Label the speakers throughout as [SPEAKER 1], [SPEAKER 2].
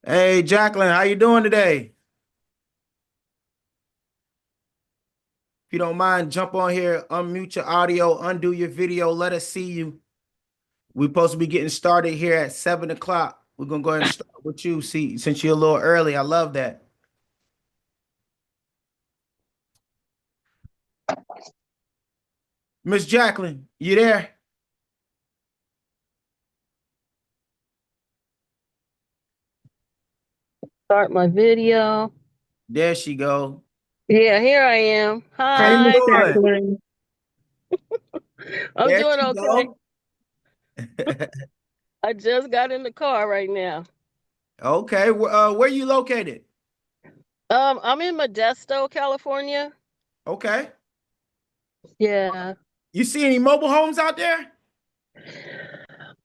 [SPEAKER 1] Hey, Jacqueline, how you doing today? If you don't mind, jump on here, unmute your audio, undo your video, let us see you. We're supposed to be getting started here at 7 o'clock. We're gonna go ahead and start with you. See, since you're a little early, I love that. Miss Jacqueline, you there?
[SPEAKER 2] Start my video.
[SPEAKER 1] There she go.
[SPEAKER 2] Yeah, here I am.
[SPEAKER 1] How
[SPEAKER 3] Hi,
[SPEAKER 1] you
[SPEAKER 2] Hi.
[SPEAKER 3] Miss
[SPEAKER 1] doing?
[SPEAKER 3] Jacqueline.
[SPEAKER 2] I'm
[SPEAKER 1] There
[SPEAKER 2] doing
[SPEAKER 1] she
[SPEAKER 2] okay.
[SPEAKER 1] go.
[SPEAKER 2] I just got in the car right now.
[SPEAKER 1] Okay, where you located?
[SPEAKER 2] I'm in Modesto, California.
[SPEAKER 1] Okay.
[SPEAKER 2] Yeah.
[SPEAKER 1] You see any mobile homes out there?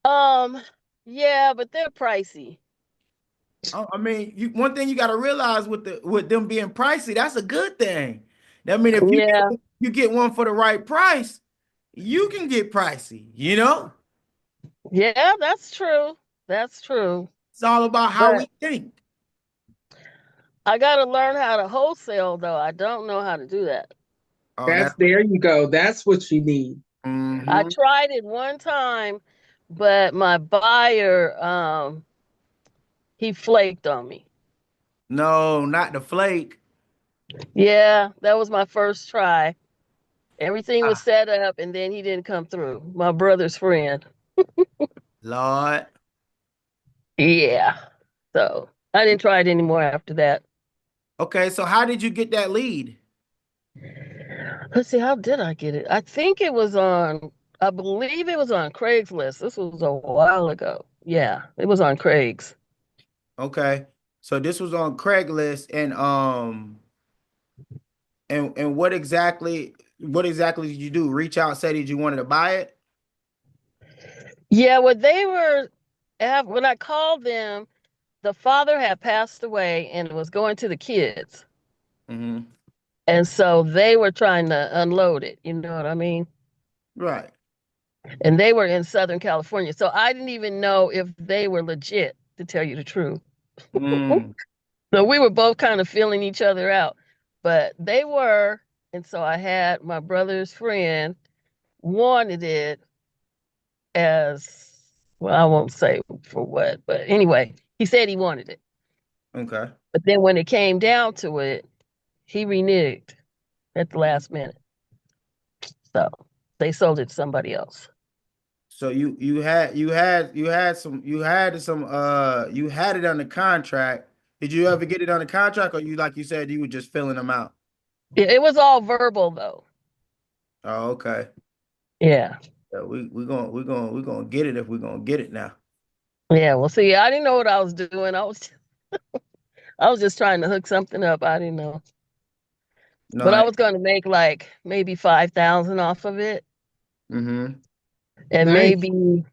[SPEAKER 2] Um, yeah, but they're pricey.
[SPEAKER 1] I mean, one thing you got to realize with them being pricey, that's a good thing. I mean, if
[SPEAKER 2] Yeah.
[SPEAKER 1] you get one for the right price, you can get pricey, you know?
[SPEAKER 2] Yeah, that's true. That's true.
[SPEAKER 1] It's all about how
[SPEAKER 2] But
[SPEAKER 1] we think.
[SPEAKER 2] I gotta learn how to wholesale though. I don't know how to do that.
[SPEAKER 1] Oh,
[SPEAKER 3] That's
[SPEAKER 1] that's
[SPEAKER 3] there you go. That's what you need.
[SPEAKER 2] I
[SPEAKER 1] hmm
[SPEAKER 2] tried it one time, but my buyer, he flaked on me.
[SPEAKER 1] No, not the flake.
[SPEAKER 2] Yeah, that was my first try. Everything was
[SPEAKER 1] Ah,
[SPEAKER 2] set up and then he didn't come through. My brother's friend.
[SPEAKER 1] Lord.
[SPEAKER 2] Yeah. So I didn't try it anymore after that.
[SPEAKER 1] Okay, so how did you get that lead?
[SPEAKER 2] Let's see, how did I get it? I believe it was on Craigslist. This was a while ago. Yeah, it was on Craig's.
[SPEAKER 1] Okay, so this was on Craigslist, and what exactly did you do? Reach out, say that you wanted to buy it?
[SPEAKER 2] Yeah, when I called them, the father had passed away and was going to the kids.
[SPEAKER 1] Hmm.
[SPEAKER 2] And so they were trying to unload it. You know what I mean?
[SPEAKER 1] Right.
[SPEAKER 2] And they were in Southern California. So I didn't even know if they were legit, to tell you the truth.
[SPEAKER 1] Mm.
[SPEAKER 2] So we were both kind of feeling each other out, but they were. And so I had my brother's friend wanted it as well, I won't say for what, but anyway, he said he wanted it.
[SPEAKER 1] Okay.
[SPEAKER 2] But then when it came down to it, he reneged at the last minute. So they sold it to somebody else.
[SPEAKER 1] So you had it under contract. Did you ever get it under contract, or you like you said you were just filling them out?
[SPEAKER 2] It was all verbal though.
[SPEAKER 1] Oh, okay.
[SPEAKER 2] Yeah.
[SPEAKER 1] Yeah, we gonna get it if we're gonna get it now.
[SPEAKER 2] Yeah. Well, see, I didn't know what I was doing. I was just trying to hook something up. I didn't know. But I
[SPEAKER 1] No.
[SPEAKER 2] was going to make like maybe 5,000 off of it.
[SPEAKER 1] Mm-hmm.
[SPEAKER 2] And
[SPEAKER 3] Nice.
[SPEAKER 2] maybe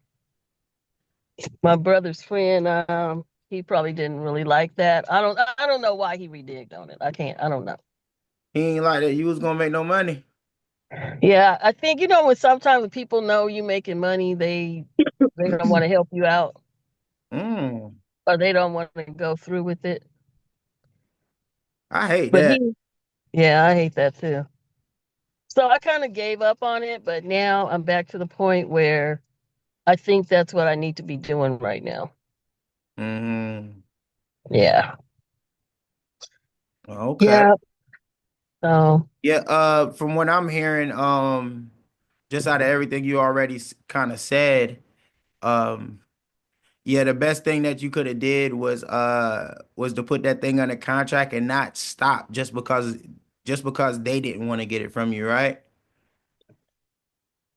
[SPEAKER 2] my brother's friend, he probably didn't really like that. I don't know why he reneged on it. I don't know.
[SPEAKER 1] He ain't like that. You was gonna make no money.
[SPEAKER 2] Yeah, I think when sometimes when people know you making money, they don't want to help you out
[SPEAKER 1] Mm.
[SPEAKER 2] or they don't want to go through with it.
[SPEAKER 1] I hate
[SPEAKER 2] But
[SPEAKER 1] that.
[SPEAKER 2] yeah, I hate that too. So I kind of gave up on it, but now I'm back to the point where I think that's what I need to be doing right now.
[SPEAKER 1] Mm-hmm.
[SPEAKER 2] Yeah.
[SPEAKER 1] Okay.
[SPEAKER 2] Yeah. So
[SPEAKER 1] Yeah. From what I'm hearing, just out of everything you already kind of said, um, yeah, the best thing that you could have did was to put that thing under contract and not stop just because they didn't want to get it from you, right?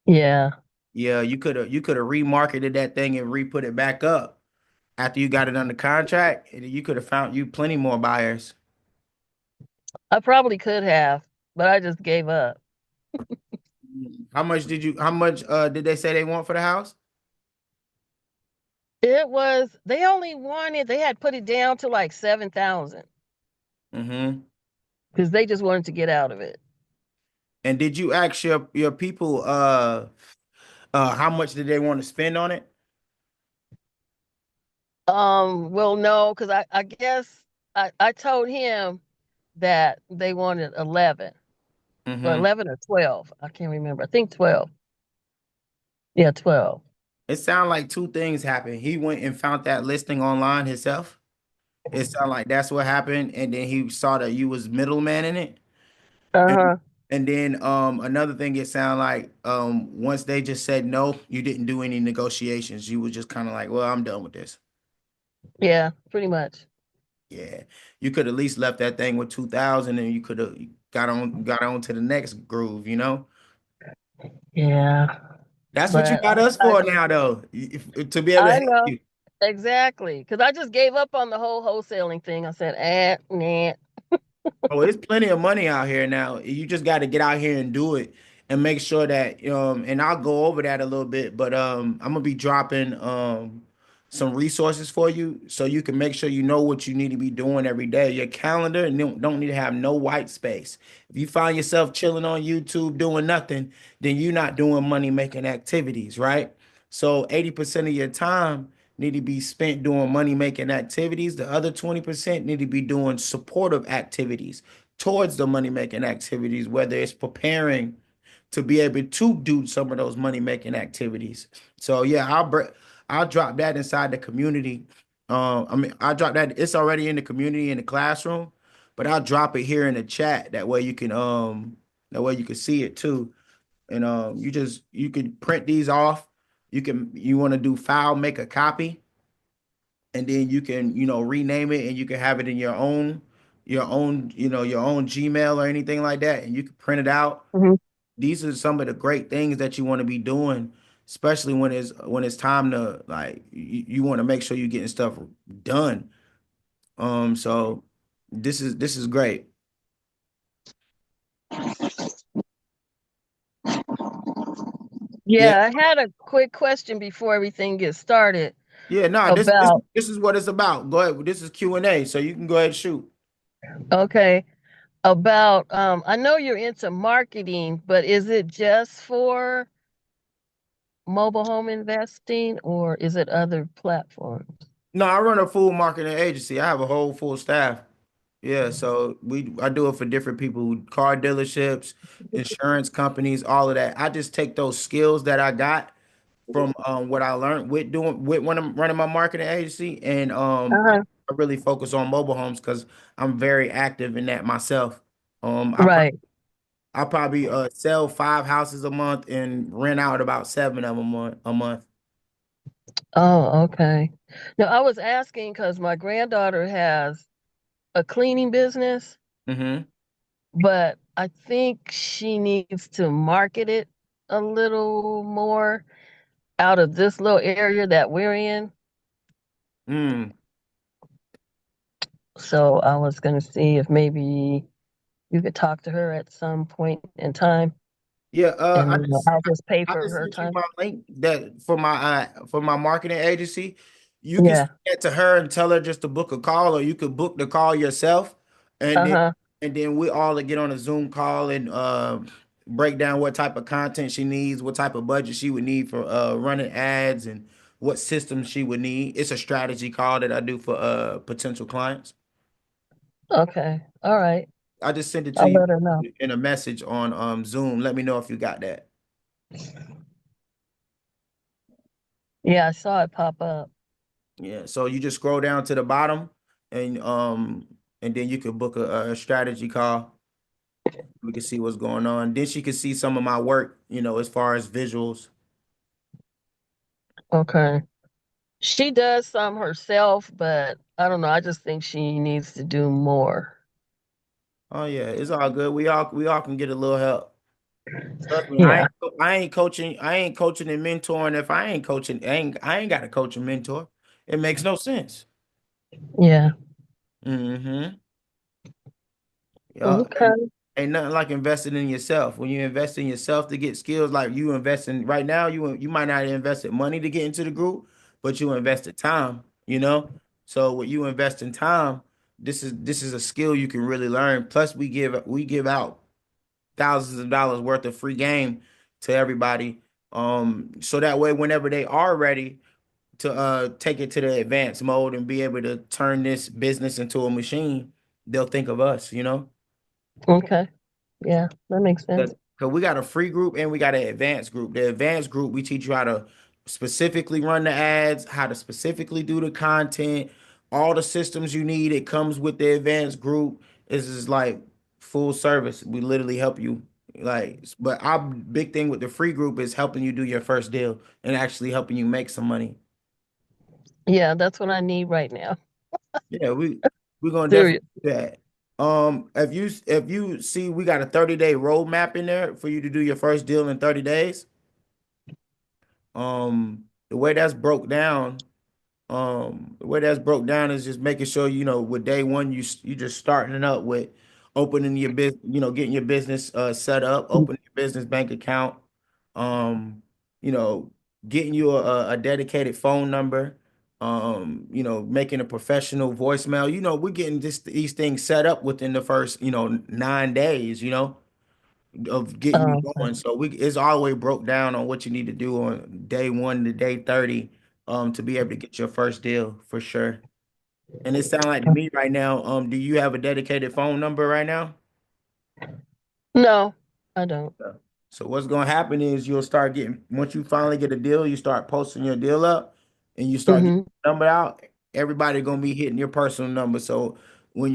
[SPEAKER 2] yeah.
[SPEAKER 1] Yeah, you could have remarketed that thing and re-put it back up after you got it under contract, and you could have found you plenty more buyers.
[SPEAKER 2] I probably could have, but I just gave up.
[SPEAKER 1] How much did they say they want for the house?
[SPEAKER 2] They had put it down to like 7,000
[SPEAKER 1] Mm-hmm.
[SPEAKER 2] because they just wanted to get out of it.
[SPEAKER 1] And did you ask your people how much did they want to spend on it?
[SPEAKER 2] Well, no, because I guess I told him that they wanted 11, or
[SPEAKER 1] Mm-hmm.
[SPEAKER 2] 11 or 12. I can't remember. I think 12. Yeah, 12.
[SPEAKER 1] It sounded like two things happened. He went and found that listing online himself. It sounded like that's what happened, and then he saw that you was middleman in it. And
[SPEAKER 2] Uh-huh.
[SPEAKER 1] and then another thing it sounded like once they just said no, you didn't do any negotiations. You were just kind of like, well, I'm done with this.
[SPEAKER 2] Yeah, pretty much.
[SPEAKER 1] Yeah. You could at least left that thing with 2,000 and you could have got on to the next groove, you know?
[SPEAKER 2] Yeah,
[SPEAKER 1] That's what you
[SPEAKER 2] but
[SPEAKER 1] got us
[SPEAKER 2] I
[SPEAKER 1] for
[SPEAKER 2] just
[SPEAKER 1] now though. To be able to
[SPEAKER 2] I
[SPEAKER 1] help
[SPEAKER 2] know
[SPEAKER 1] you.
[SPEAKER 2] exactly because I just gave up on the whole wholesaling thing. I said, nah.
[SPEAKER 1] Oh, there's plenty of money out here now. You just got to get out here and do it and make sure that and I'll go over that a little bit, but I'm gonna be dropping some resources for you so you can make sure you know what you need to be doing every day. Your calendar and don't need to have no white space. If you find yourself chilling on YouTube doing nothing, then you're not doing money making activities, right? So 80% of your time need to be spent doing money making activities. The other 20% need to be doing supportive activities towards the money making activities, whether it's preparing to be able to do some of those money making activities. So yeah, I'll drop that inside the community. I drop that. It's already in the community in the classroom, but I'll drop it here in the chat. That way you can see it too. And you can print these off. You want to do file, make a copy, and then you can rename it and you can have it in your own Gmail or anything like that, and you can print it out.
[SPEAKER 2] Mhm.
[SPEAKER 1] These are some of the great things that you want to be doing, especially when it's time to like you want to make sure you're getting stuff done. So this is great. Yeah,
[SPEAKER 2] Yeah, I had a quick question before everything gets started
[SPEAKER 1] yeah. No, this this
[SPEAKER 2] about,
[SPEAKER 1] this is what it's about. Go ahead. This is Q&A, so you can go ahead and shoot.
[SPEAKER 2] okay, about I know you're into marketing, but is it just for mobile home investing or is it other platforms?
[SPEAKER 1] No, I run a full marketing agency. I have a whole full staff. Yeah, so I do it for different people, car dealerships, insurance companies, all of that. I just take those skills that I got from what I learned with when I'm running my marketing agency, and
[SPEAKER 2] Uh-huh.
[SPEAKER 1] I really focus on mobile homes because I'm very active in that myself. Um, I pro-
[SPEAKER 2] Right.
[SPEAKER 1] I probably sell 5 houses a month and rent out about 7 of them a month.
[SPEAKER 2] Oh, okay. Now I was asking because my granddaughter has a cleaning business,
[SPEAKER 1] Mm-hmm.
[SPEAKER 2] but I think she needs to market it a little more out of this little area that we're in.
[SPEAKER 1] Mm.
[SPEAKER 2] So I was going to see if maybe you could talk to her at some point in time,
[SPEAKER 1] Yeah,
[SPEAKER 2] and I'll just pay
[SPEAKER 1] I
[SPEAKER 2] for
[SPEAKER 1] just
[SPEAKER 2] her
[SPEAKER 1] sent you
[SPEAKER 2] time.
[SPEAKER 1] my link that for my marketing agency. You can send
[SPEAKER 2] Yeah.
[SPEAKER 1] that to her and tell her just to book a call, or you could book the call yourself, and then
[SPEAKER 2] Uh-huh.
[SPEAKER 1] we all get on a Zoom call and break down what type of content she needs, what type of budget she would need for running ads, and what system she would need. It's a strategy call that I do for potential clients.
[SPEAKER 2] Okay. All right.
[SPEAKER 1] I just sent it to
[SPEAKER 2] I'll
[SPEAKER 1] you
[SPEAKER 2] let her know.
[SPEAKER 1] in a message on Zoom. Let me know if you got that.
[SPEAKER 2] Yeah, I saw it pop up.
[SPEAKER 1] Yeah, so you just scroll down to the bottom and then you could book a strategy call. We can see what's going on. Then she could see some of my work, as far as visuals.
[SPEAKER 2] Okay. She does some herself, but I don't know. I just think she needs to do more.
[SPEAKER 1] Oh yeah, it's all good. We all can get a little help. Trust me, I
[SPEAKER 2] Yeah.
[SPEAKER 1] ain't I ain't coaching, I ain't coaching and mentoring. If I ain't coaching, I ain't got to coach and mentor. It makes no sense.
[SPEAKER 2] Yeah.
[SPEAKER 1] Mm-hmm. Yeah.
[SPEAKER 2] Okay.
[SPEAKER 1] Ain't nothing like investing in yourself. When you invest in yourself to get skills, like you invest in right now, you might not invest in money to get into the group, but you invest in time. So when you invest in time, this is a skill you can really learn. Plus, we give out thousands of dollars worth of free game to everybody. So that way, whenever they are ready, to take it to the advanced mode and be able to turn this business into a machine, they'll think of us, you know?
[SPEAKER 2] Okay. Yeah, that makes sense.
[SPEAKER 1] Because we got a free group and we got an advanced group. The advanced group, we teach you how to specifically run the ads, how to specifically do the content, all the systems you need. It comes with the advanced group. This is like full service. We literally help you. Like, but our big thing with the free group is helping you do your first deal and actually helping you make some money.
[SPEAKER 2] Yeah, that's what I need right now.
[SPEAKER 1] Yeah, we're gonna definitely
[SPEAKER 2] Serious.
[SPEAKER 1] do that. If you see we got a 30-day roadmap in there for you to do your first deal in 30 days. The way that's broke down, is just making sure with day one you just starting it up with opening your business, getting your business set up, opening your business bank account, um, you know, getting you a dedicated phone number, making a professional voicemail. We're getting these things set up within the first 9 days, of getting you
[SPEAKER 2] Okay.
[SPEAKER 1] going. So it's always broke down on what you need to do on day one to day 30, to be able to get your first deal for sure. And it sounds like to me right now, do you have a dedicated phone number right now?
[SPEAKER 2] No, I don't.
[SPEAKER 1] Yeah. So what's gonna happen is you'll start getting once you finally get a deal, you start posting your deal up and you start getting
[SPEAKER 2] Hmm.
[SPEAKER 1] your number out, everybody gonna be hitting your personal number. So when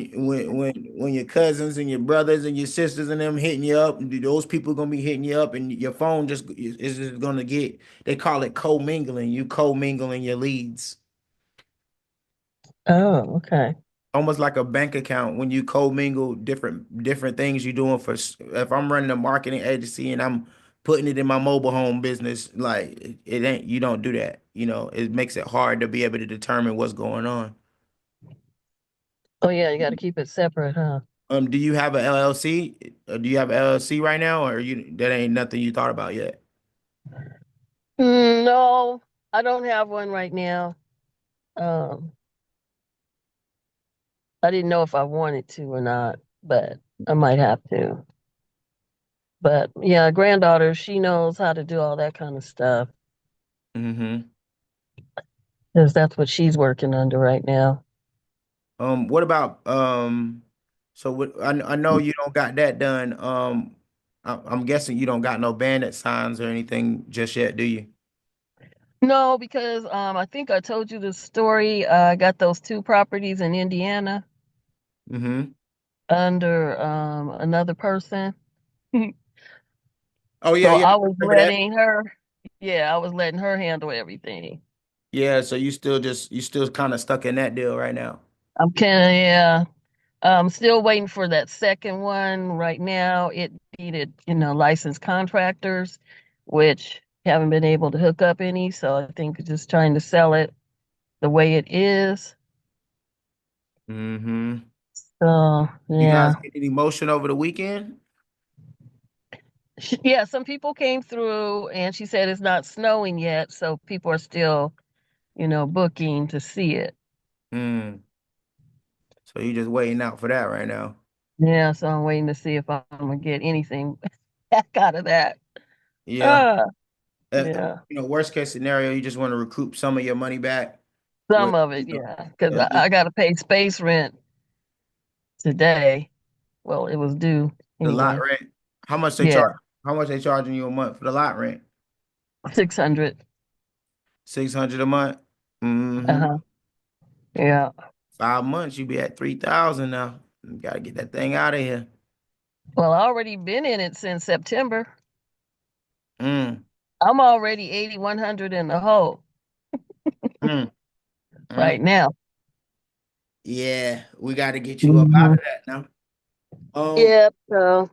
[SPEAKER 1] your cousins and your brothers and your sisters and them hitting you up, those people gonna be hitting you up and your phone is just gonna get, they call it co-mingling. You co-mingling your leads.
[SPEAKER 2] Oh, okay.
[SPEAKER 1] Almost like a bank account when you co-mingle different things you're doing if I'm running a marketing agency and I'm putting it in my mobile home business, like it ain't, you don't do that. It makes it hard to be able to determine what's going on.
[SPEAKER 2] Oh, yeah, you got to keep it separate, huh?
[SPEAKER 1] Do you have a LLC? Do you have a LLC right now, or you that ain't nothing you thought about yet?
[SPEAKER 2] No, I don't have one right now. Um, I didn't know if I wanted to or not, but I might have to. But yeah, granddaughter, she knows how to do all that kind of stuff
[SPEAKER 1] Mm-hmm.
[SPEAKER 2] because that's what she's working under right now.
[SPEAKER 1] What about so I know you don't got that done. I'm guessing you don't got no bandit signs or anything just yet, do you?
[SPEAKER 2] No, because I think I told you the story. I got those two properties in Indiana
[SPEAKER 1] Mm-hmm.
[SPEAKER 2] under another person.
[SPEAKER 1] Oh yeah,
[SPEAKER 2] So
[SPEAKER 1] yeah,
[SPEAKER 2] I
[SPEAKER 1] I
[SPEAKER 2] was
[SPEAKER 1] remember that.
[SPEAKER 2] letting her, yeah, I was letting her handle everything.
[SPEAKER 1] Yeah, so you still kind of stuck in that deal right now.
[SPEAKER 2] I'm kind of, yeah, I'm still waiting for that second one right now. It needed, licensed contractors, which haven't been able to hook up any. So I think just trying to sell it the way it is.
[SPEAKER 1] Mm-hmm.
[SPEAKER 2] So
[SPEAKER 1] You guys
[SPEAKER 2] yeah,
[SPEAKER 1] get any motion over the weekend?
[SPEAKER 2] yeah. Some people came through, and she said it's not snowing yet, so people are still, booking to see it.
[SPEAKER 1] Mm. So you just waiting out for that right now.
[SPEAKER 2] Yeah, so I'm waiting to see if I'm gonna get anything back out of that.
[SPEAKER 1] Yeah.
[SPEAKER 2] Uh, yeah,
[SPEAKER 1] Worst case scenario, you just want to recoup some of your money back with,
[SPEAKER 2] some of it, yeah, because
[SPEAKER 1] at
[SPEAKER 2] I
[SPEAKER 1] least
[SPEAKER 2] got to pay space rent today. Well, it was due
[SPEAKER 1] the lot
[SPEAKER 2] anyway.
[SPEAKER 1] rent. How much they
[SPEAKER 2] Yeah,
[SPEAKER 1] charge? How much they charging you a month for the lot rent?
[SPEAKER 2] 600.
[SPEAKER 1] 600 a month. Mm-hmm.
[SPEAKER 2] Uh-huh. Yeah.
[SPEAKER 1] 5 months, you be at 3,000 now. You gotta get that thing out of here.
[SPEAKER 2] Well, I already been in it since September.
[SPEAKER 1] Mm,
[SPEAKER 2] I'm already 8,100 in the hole
[SPEAKER 1] mm, mm.
[SPEAKER 2] right now.
[SPEAKER 1] Yeah, we gotta get you up out
[SPEAKER 2] Hmm.
[SPEAKER 1] of that now. Um,
[SPEAKER 2] Yeah, so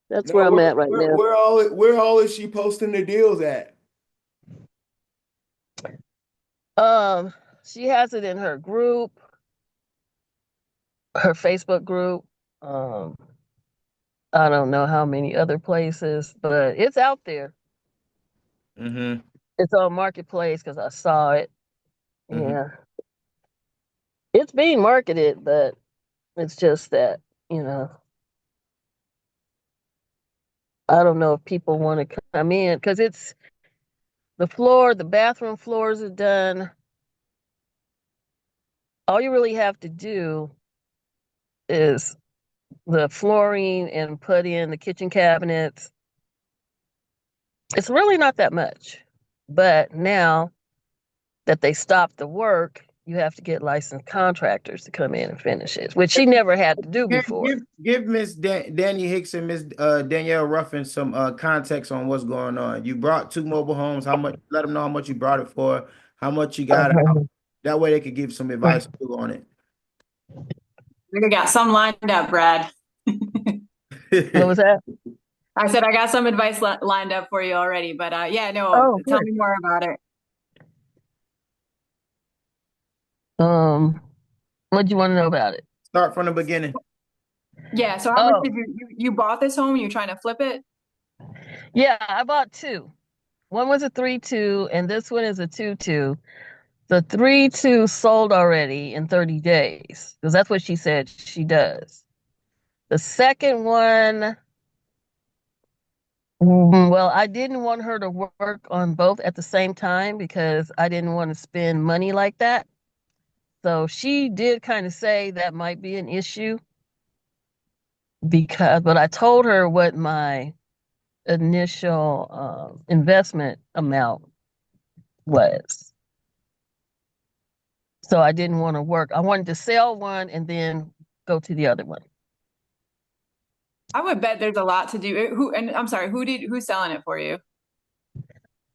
[SPEAKER 2] that's where
[SPEAKER 1] no,
[SPEAKER 2] I'm at right now.
[SPEAKER 1] where all is she posting the deals at?
[SPEAKER 2] Um, she has it in her group, her Facebook group. Um, I don't know how many other places, but it's out there.
[SPEAKER 1] Mm-hmm.
[SPEAKER 2] It's on Marketplace because I saw it.
[SPEAKER 1] Mm-hmm.
[SPEAKER 2] Yeah. It's being marketed, but it's just that, you know, I don't know if people want to come in because it's the bathroom floors are done. all you really have to do is the flooring and put in the kitchen cabinets. It's really not that much. But now that they stopped the work, you have to get licensed contractors to come in and finish it, which she never had to do before.
[SPEAKER 1] Give Miss Danny Hicks and Miss Danielle Ruffin some context on what's going on. You brought two mobile homes. How much? Let them know how much you brought it for, how much you got out. That way they could give some advice too on it.
[SPEAKER 4] We got some lined up, Brad.
[SPEAKER 2] What was that?
[SPEAKER 4] I said I got some advice lined up for you already, but yeah, no,
[SPEAKER 2] Oh,
[SPEAKER 4] tell
[SPEAKER 2] good.
[SPEAKER 4] me more about it.
[SPEAKER 2] What do you want to know about it?
[SPEAKER 1] Start from the beginning.
[SPEAKER 4] Yeah, so how much did you bought this home? You trying to flip it?
[SPEAKER 2] Yeah, I bought two. One was a 3-2, and this one is a 2-2. The 3-2 sold already in 30 days because that's what she said she does. The second one, well, I didn't want her to work on both at the same time because I didn't want to spend money like that. So she did kind of say that might be an issue but I told her what my initial investment amount was. So I didn't want to work. I wanted to sell one and then go to the other one.
[SPEAKER 4] I would bet there's a lot to do. And I'm sorry, who's selling it for you?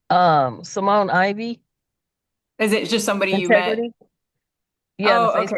[SPEAKER 2] Simone Ivy.
[SPEAKER 4] Is it just somebody
[SPEAKER 2] Integrity?
[SPEAKER 4] you met?
[SPEAKER 2] Yeah.
[SPEAKER 4] Oh, okay.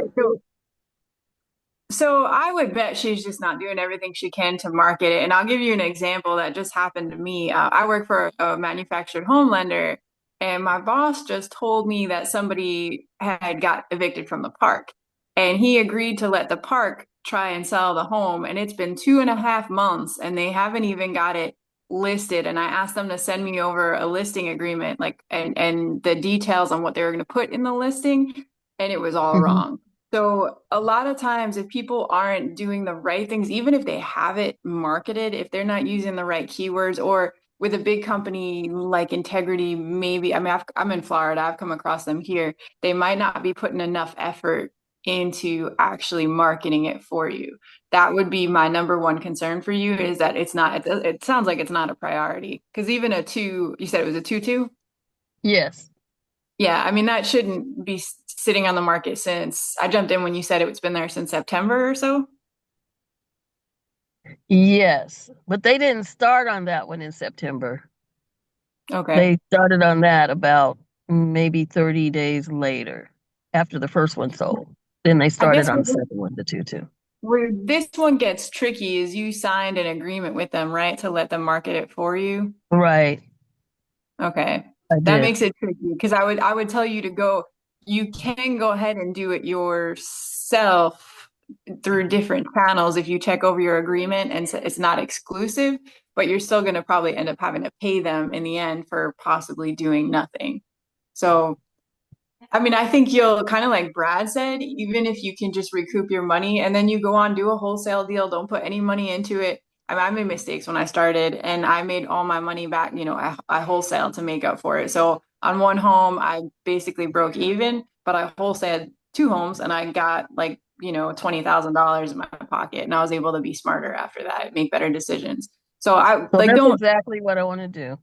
[SPEAKER 4] So I would bet she's just not doing everything she can to market it. And I'll give you an example that just happened to me. I work for a manufactured home lender, and my boss just told me that somebody had got evicted from the park, and he agreed to let the park try and sell the home. And it's been 2.5 months, and they haven't even got it listed. And I asked them to send me over a listing agreement, and the details on what they were going to put in the listing, and it was all wrong. So a lot of times if people aren't doing the right things, even if they have it marketed, if they're not using the right keywords, or with a big company like Integrity, maybe, I mean, I'm in Florida, I've come across them here. They might not be putting enough effort into actually marketing it for you. That would be my number one concern for you, is that it sounds like it's not a priority. Because even you said it was a 2-2?
[SPEAKER 2] Yes.
[SPEAKER 4] Yeah, I mean, that shouldn't be sitting on the market since I jumped in when you said it's been there since September or so.
[SPEAKER 2] Yes, but they didn't start on that one in September.
[SPEAKER 4] Okay.
[SPEAKER 2] They started on that about maybe 30 days later after the first one sold. Then they started on the second one, the 2-2.
[SPEAKER 4] Where this one gets tricky is you signed an agreement with them, right, to let them market it for you?
[SPEAKER 2] Right.
[SPEAKER 4] Okay.
[SPEAKER 2] I
[SPEAKER 4] That
[SPEAKER 2] did.
[SPEAKER 4] makes it tricky because I would tell you you can go ahead and do it yourself through different channels if you check over your agreement and it's not exclusive, but you're still going to probably end up having to pay them in the end for possibly doing nothing. So, I mean, I think you'll kind of like Brad said, even if you can just recoup your money and then you go on, do a wholesale deal, don't put any money into it. I mean, I made mistakes when I started and I made all my money back, I wholesale to make up for it. So on one home, I basically broke even, but I wholesaled 2 homes and I got like, $20,000 in my pocket, and I was able to be smarter after that, make better decisions. So
[SPEAKER 2] that's exactly what I want to do.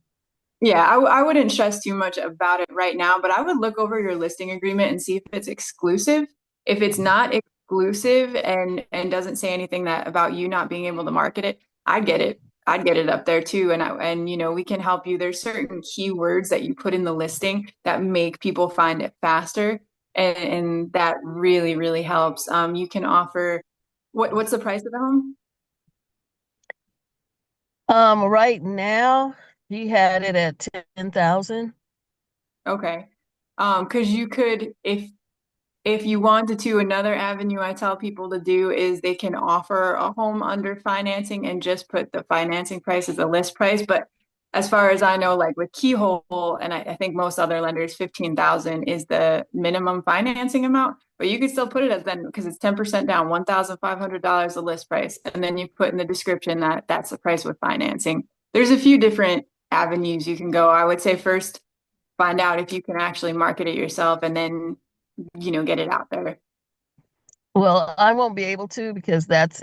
[SPEAKER 4] Yeah, I wouldn't stress too much about it right now, but I would look over your listing agreement and see if it's exclusive. If it's not exclusive and doesn't say anything about you not being able to market it, I'd get it. I'd get it up there too. And we can help you. There's certain keywords that you put in the listing that make people find it faster. And that really, really helps. You can offer what's the price of the home?
[SPEAKER 2] Right now he had it at 10,000.
[SPEAKER 4] Okay. Because you could, if you wanted to, another avenue I tell people to do is they can offer a home under financing and just put the financing price as the list price. But as far as I know, like with Keyhole, and I think most other lenders, 15,000 is the minimum financing amount. But you could still put it as then, because it's 10% down, $1,500 the list price, and then you put in the description that that's the price with financing. There's a few different avenues you can go. I would say first find out if you can actually market it yourself, and then get it out there.
[SPEAKER 2] Well, I won't be able to because that's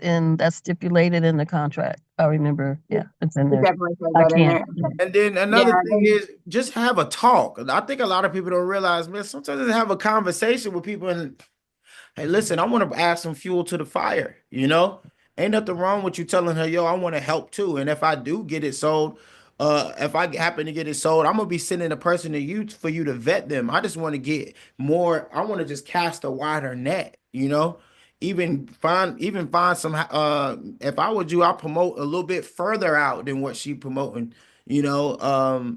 [SPEAKER 2] stipulated in the contract. I remember. Yeah, it's in
[SPEAKER 4] It
[SPEAKER 2] there.
[SPEAKER 4] definitely says
[SPEAKER 2] I
[SPEAKER 4] that in
[SPEAKER 2] can't.
[SPEAKER 4] there.
[SPEAKER 1] And then
[SPEAKER 4] Yeah,
[SPEAKER 1] another thing is just have a talk. I think a lot of people don't realize, man, sometimes just have a conversation with people and hey, listen, I want to add some fuel to the fire, you know? Ain't nothing wrong with you telling her, yo, I want to help too. And if I do get it sold, if I happen to get it sold, I'm gonna be sending a person to you for you to vet them. I just want to get more, I want to just cast a wider net, you know? Even find some if I would you, I'll promote a little bit further out than what she promoting, you know.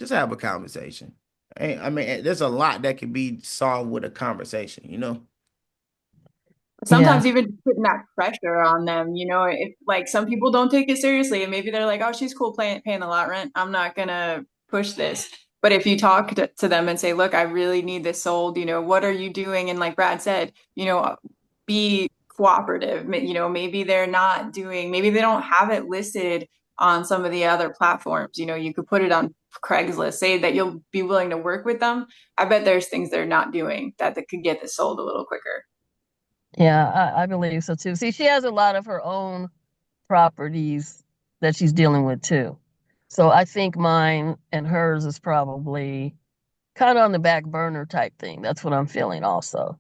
[SPEAKER 1] Just have a conversation. I mean, there's a lot that can be solved with a conversation, you know.
[SPEAKER 2] Yeah.
[SPEAKER 4] sometimes even putting that pressure on them, if like some people don't take it seriously and maybe they're like, oh, she's cool paying a lot rent. I'm not gonna push this. But if you talk to them and say, look, I really need this sold, what are you doing? And like Brad said, be cooperative. Maybe they're not doing, maybe they don't have it listed on some of the other platforms. You could put it on Craigslist, say that you'll be willing to work with them. I bet there's things they're not doing that could get this sold a little quicker.
[SPEAKER 2] Yeah, I believe so too. See, she has a lot of her own properties that she's dealing with too. So I think mine and hers is probably kind of on the back burner type thing. That's what I'm feeling also.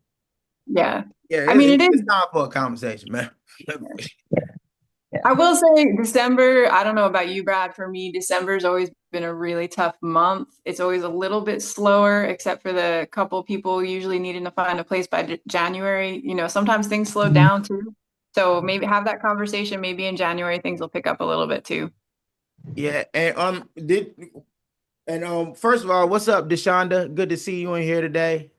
[SPEAKER 4] Yeah.
[SPEAKER 1] Yeah,
[SPEAKER 4] I mean, it
[SPEAKER 1] it's
[SPEAKER 4] is.
[SPEAKER 1] time for a conversation, man.
[SPEAKER 2] Yeah.
[SPEAKER 4] I will say December, I don't know about you, Brad. For me, December's always been a really tough month. It's always a little bit slower, except for the couple people usually needing to find a place by January. Sometimes things slow
[SPEAKER 2] Mhm.
[SPEAKER 4] down too. So maybe have that conversation. Maybe in January things will pick up a little bit too.
[SPEAKER 1] Yeah, and first of all, what's up, Deshonda? Good to see you in here today.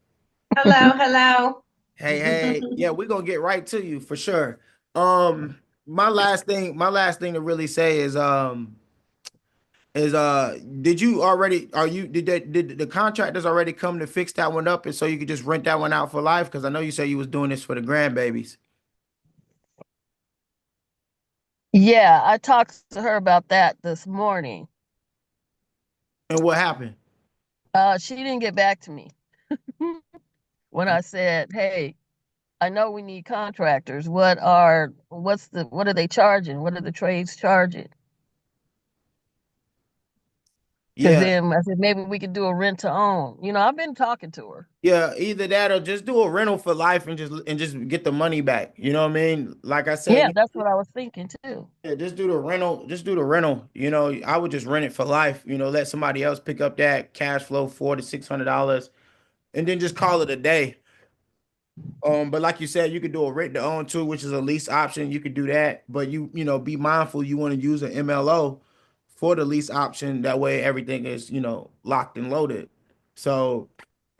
[SPEAKER 5] Hello, hello.
[SPEAKER 1] Hey, yeah, we're gonna get right to you for sure. Um, my last thing to really say is did you already are you did the contractors already come to fix that one up and so you could just rent that one out for life? Because I know you said you was doing this for the grandbabies.
[SPEAKER 2] Yeah, I talked to her about that this morning.
[SPEAKER 1] And what happened?
[SPEAKER 2] She didn't get back to me when I said, "Hey, I know we need contractors. What are they charging? What are the trades charging?" Because
[SPEAKER 1] Yeah,
[SPEAKER 2] then I said maybe we could do a rent to own. I've been talking to her.
[SPEAKER 1] yeah, either that or just do a rental for life and just get the money back. You know what I mean? Like I said,
[SPEAKER 2] Yeah, that's what I was thinking too.
[SPEAKER 1] yeah, just do the rental. Just do the rental. You know, I would just rent it for life. You know, let somebody else pick up that cash flow, $400 to $600, and then just call it a day. But like you said, you could do a rent to own too, which is a lease option. You could do that, but you be mindful. You want to use an MLO for the lease option. That way, everything is locked and loaded. So,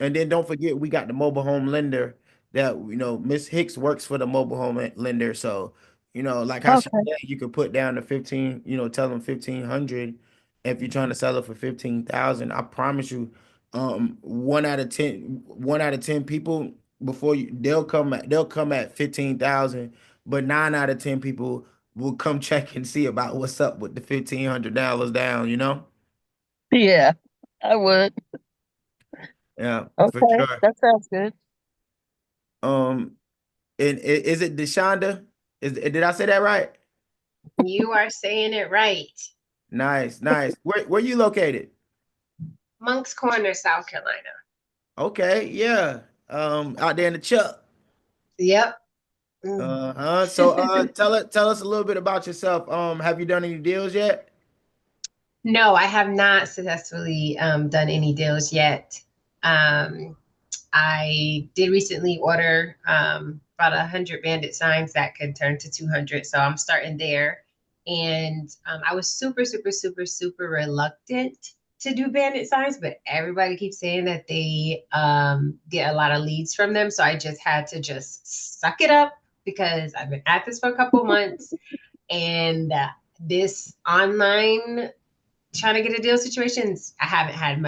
[SPEAKER 1] and then don't forget, we got the mobile home lender that Miss Hicks works for the mobile home lender. So, like how she
[SPEAKER 2] Okay.
[SPEAKER 1] said, you could put down the 15. Tell them 1,500 if you're trying to sell it for 15,000. I promise you, 1 out of 10 people before you they'll come at 15,000, but 9 out of 10 people will come check and see about what's up with the $1,500 down,
[SPEAKER 2] Yeah, I would.
[SPEAKER 1] Yeah, for
[SPEAKER 2] Okay,
[SPEAKER 1] sure.
[SPEAKER 2] that sounds good.
[SPEAKER 1] um and is it Deshonda? Did I say that right?
[SPEAKER 5] You are saying it right.
[SPEAKER 1] Nice, nice. Where you located?
[SPEAKER 5] Monk's Corner, South Carolina.
[SPEAKER 1] Okay, yeah. Out there in the Chuck.
[SPEAKER 5] Yep.
[SPEAKER 1] So tell us a little bit about yourself. Have you done any deals yet?
[SPEAKER 5] No, I have not successfully done any deals yet. Um, I did recently order about 100 bandit signs that could turn to 200. So I'm starting there. And I was super, super, super, super reluctant to do bandit signs, but everybody keeps saying that they get a lot of leads from them. So I just had to just suck it up because I've been at this for a couple of months. And this online trying to get a deal situations, I haven't had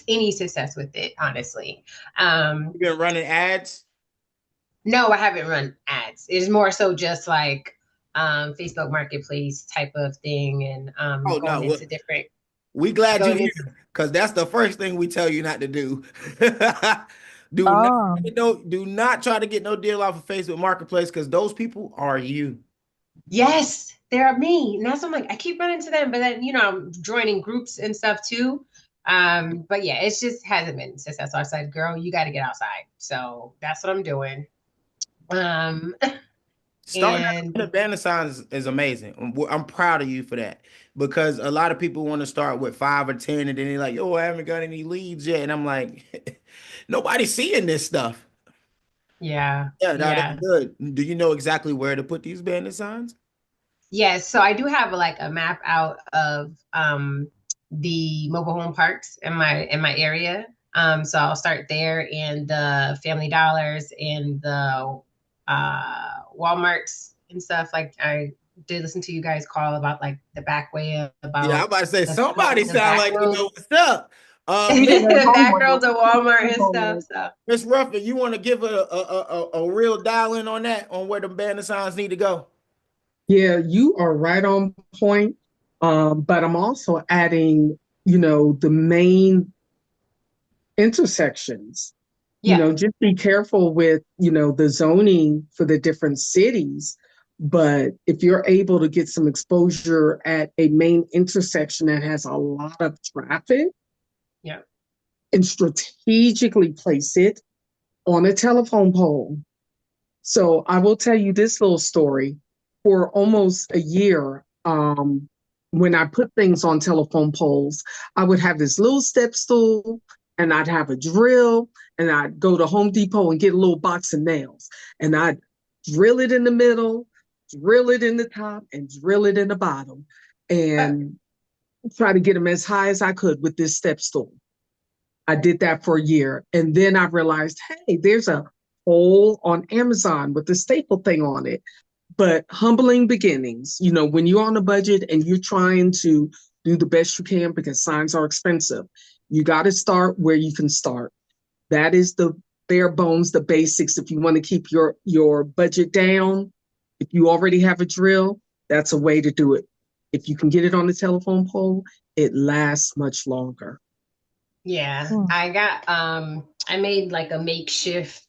[SPEAKER 5] any success with it, honestly.
[SPEAKER 1] You been running ads?
[SPEAKER 5] No, I haven't run ads. It's more so just like Facebook Marketplace type of thing, and
[SPEAKER 1] Oh
[SPEAKER 5] going
[SPEAKER 1] no, well,
[SPEAKER 5] into different
[SPEAKER 1] we glad you
[SPEAKER 5] going into
[SPEAKER 1] here because that's the first thing we tell you not to do. Do not
[SPEAKER 6] Oh,
[SPEAKER 1] do not try to get no deal off of Facebook Marketplace because those people are you.
[SPEAKER 5] Yes, they're me. And that's what I'm like, I keep running to them, but then I'm joining groups and stuff too. But yeah, it's just hasn't been successful. I said, girl, you got to get outside. So that's what I'm doing. Um,
[SPEAKER 1] Starting
[SPEAKER 5] and
[SPEAKER 1] at the banner signs is amazing. I'm proud of you for that because a lot of people want to start with 5 or 10 and then they're like, "Yo, I haven't got any leads yet," and I'm like, nobody's seeing this stuff.
[SPEAKER 5] yeah,
[SPEAKER 1] Yeah, no, that's
[SPEAKER 5] yeah.
[SPEAKER 1] good. Do you know exactly where to put these banner signs?
[SPEAKER 5] Yes, so I do have like a map out of the mobile home parks in my area. So I'll start there and the Family Dollars and the Walmarts and stuff. Like I did listen to you guys call about like the back way
[SPEAKER 1] Yeah, I'm
[SPEAKER 5] about
[SPEAKER 1] about to say somebody
[SPEAKER 5] the
[SPEAKER 1] sound
[SPEAKER 5] back
[SPEAKER 1] like you
[SPEAKER 5] road,
[SPEAKER 1] know what's up. Miss
[SPEAKER 5] the back road
[SPEAKER 6] homework.
[SPEAKER 5] to Walmart and stuff.
[SPEAKER 6] Homework.
[SPEAKER 5] So
[SPEAKER 1] Miss Ruffin, you want to give a real dial in on that on where the banner signs need to go?
[SPEAKER 3] Yeah, you are right on point. But I'm also adding, the main intersections.
[SPEAKER 5] yeah,
[SPEAKER 3] Just be careful with, the zoning for the different cities. But if you're able to get some exposure at a main intersection that has a lot of traffic
[SPEAKER 5] yeah.
[SPEAKER 3] and strategically place it on a telephone pole. So I will tell you this little story. For almost a year, when I put things on telephone poles, I would have this little step stool and I'd have a drill and I'd go to Home Depot and get a little box of nails and I'd drill it in the middle, drill it in the top, and drill it in the bottom and try to get them as high as I could with this step stool. I did that for a year. And then I realized, hey, there's a hole on Amazon with the staple thing on it. But humbling beginnings, when you're on a budget and you're trying to do the best you can because signs are expensive, you got to start where you can start. That is the bare bones, the basics. If you want to keep your budget down, if you already have a drill, that's a way to do it. If you can get it on the telephone pole, it lasts much longer.
[SPEAKER 5] Yeah,
[SPEAKER 6] Hmm.
[SPEAKER 5] I made like a makeshift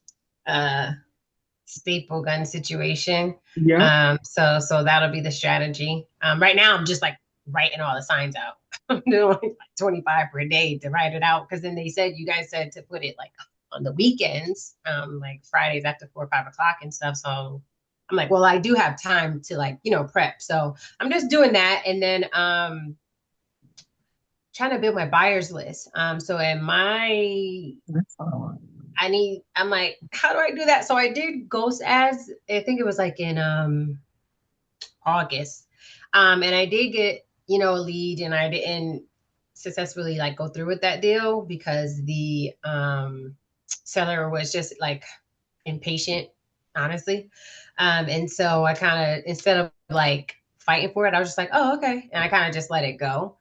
[SPEAKER 5] staple gun situation.
[SPEAKER 3] Yeah.
[SPEAKER 5] So that'll be the strategy. Right now I'm just like writing all the signs out. I'm doing like 25 per day to write it out because then you guys said to put it like on the weekends, like Fridays after 4 or 5 o'clock and stuff. So I'm like, well, I do have time to like, prep. So I'm just doing that and then trying to build my buyers list. So in my I'm like, how do I do that? So I did ghost ads. I think it was like in August. And I did get, a lead and I didn't successfully like go through with that deal because the seller was just like impatient, honestly. And so I kind of, instead of like fighting for it, I was just like, oh, okay. And I kind of just let it go.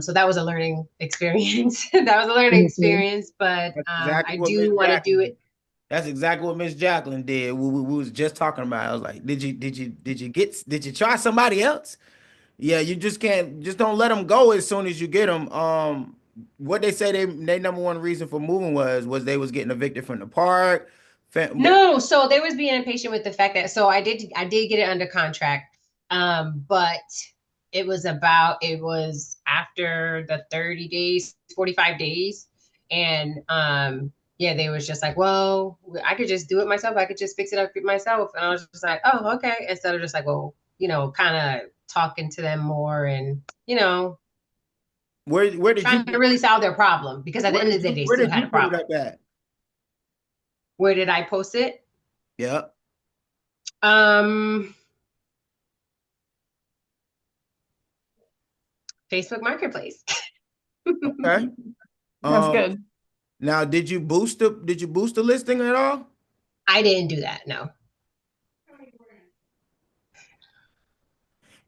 [SPEAKER 5] So that was a learning experience. But
[SPEAKER 1] That's
[SPEAKER 5] I
[SPEAKER 1] exactly what Miss
[SPEAKER 5] do want to do
[SPEAKER 1] Jacqueline did.
[SPEAKER 5] it.
[SPEAKER 1] That's exactly what Miss Jacqueline did. We was just talking about it. I was like, did you try somebody else? Yeah, you just can't just don't let them go as soon as you get them. What they say they number one reason for moving was they was getting evicted from the park.
[SPEAKER 5] No, so they was being impatient with the fact that I did get it under contract. But it was after the 30 days, 45 days. And yeah, they was just like, well, I could just do it myself. I could just fix it up myself. And I was just like, oh, okay. Instead of just like, well, kind of talking to them more and,
[SPEAKER 1] where did you
[SPEAKER 5] trying to really solve their problem because at the end of the day, they
[SPEAKER 1] where
[SPEAKER 5] still
[SPEAKER 1] did
[SPEAKER 5] had
[SPEAKER 1] you
[SPEAKER 5] a
[SPEAKER 1] put it
[SPEAKER 5] problem.
[SPEAKER 1] up at?
[SPEAKER 5] Where did I post it?
[SPEAKER 1] Yeah.
[SPEAKER 5] Facebook Marketplace.
[SPEAKER 1] Okay.
[SPEAKER 4] That's good.
[SPEAKER 1] Now did you boost the listing at all?
[SPEAKER 5] I didn't do that, no.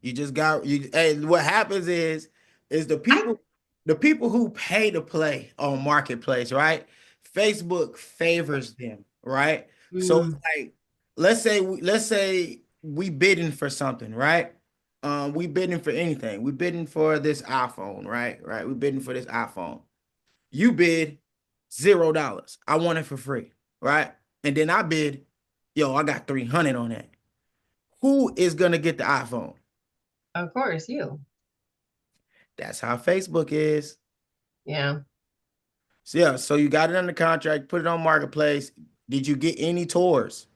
[SPEAKER 1] You just got you. Hey, what happens is the people who pay to play on Marketplace, right? Facebook favors them, right? So it's like, let's say we bidding for something, right? We bidding for anything. We bidding for this iPhone, right? Right. We bidding for this iPhone. You bid $0. I want it for free. right? And then I bid, yo, I got 300 on that. Who is gonna get the iPhone?
[SPEAKER 5] Of course, you.
[SPEAKER 1] That's how Facebook is.
[SPEAKER 5] Yeah.
[SPEAKER 1] So yeah, so you got it under contract, put it on Marketplace. Did you get any tours?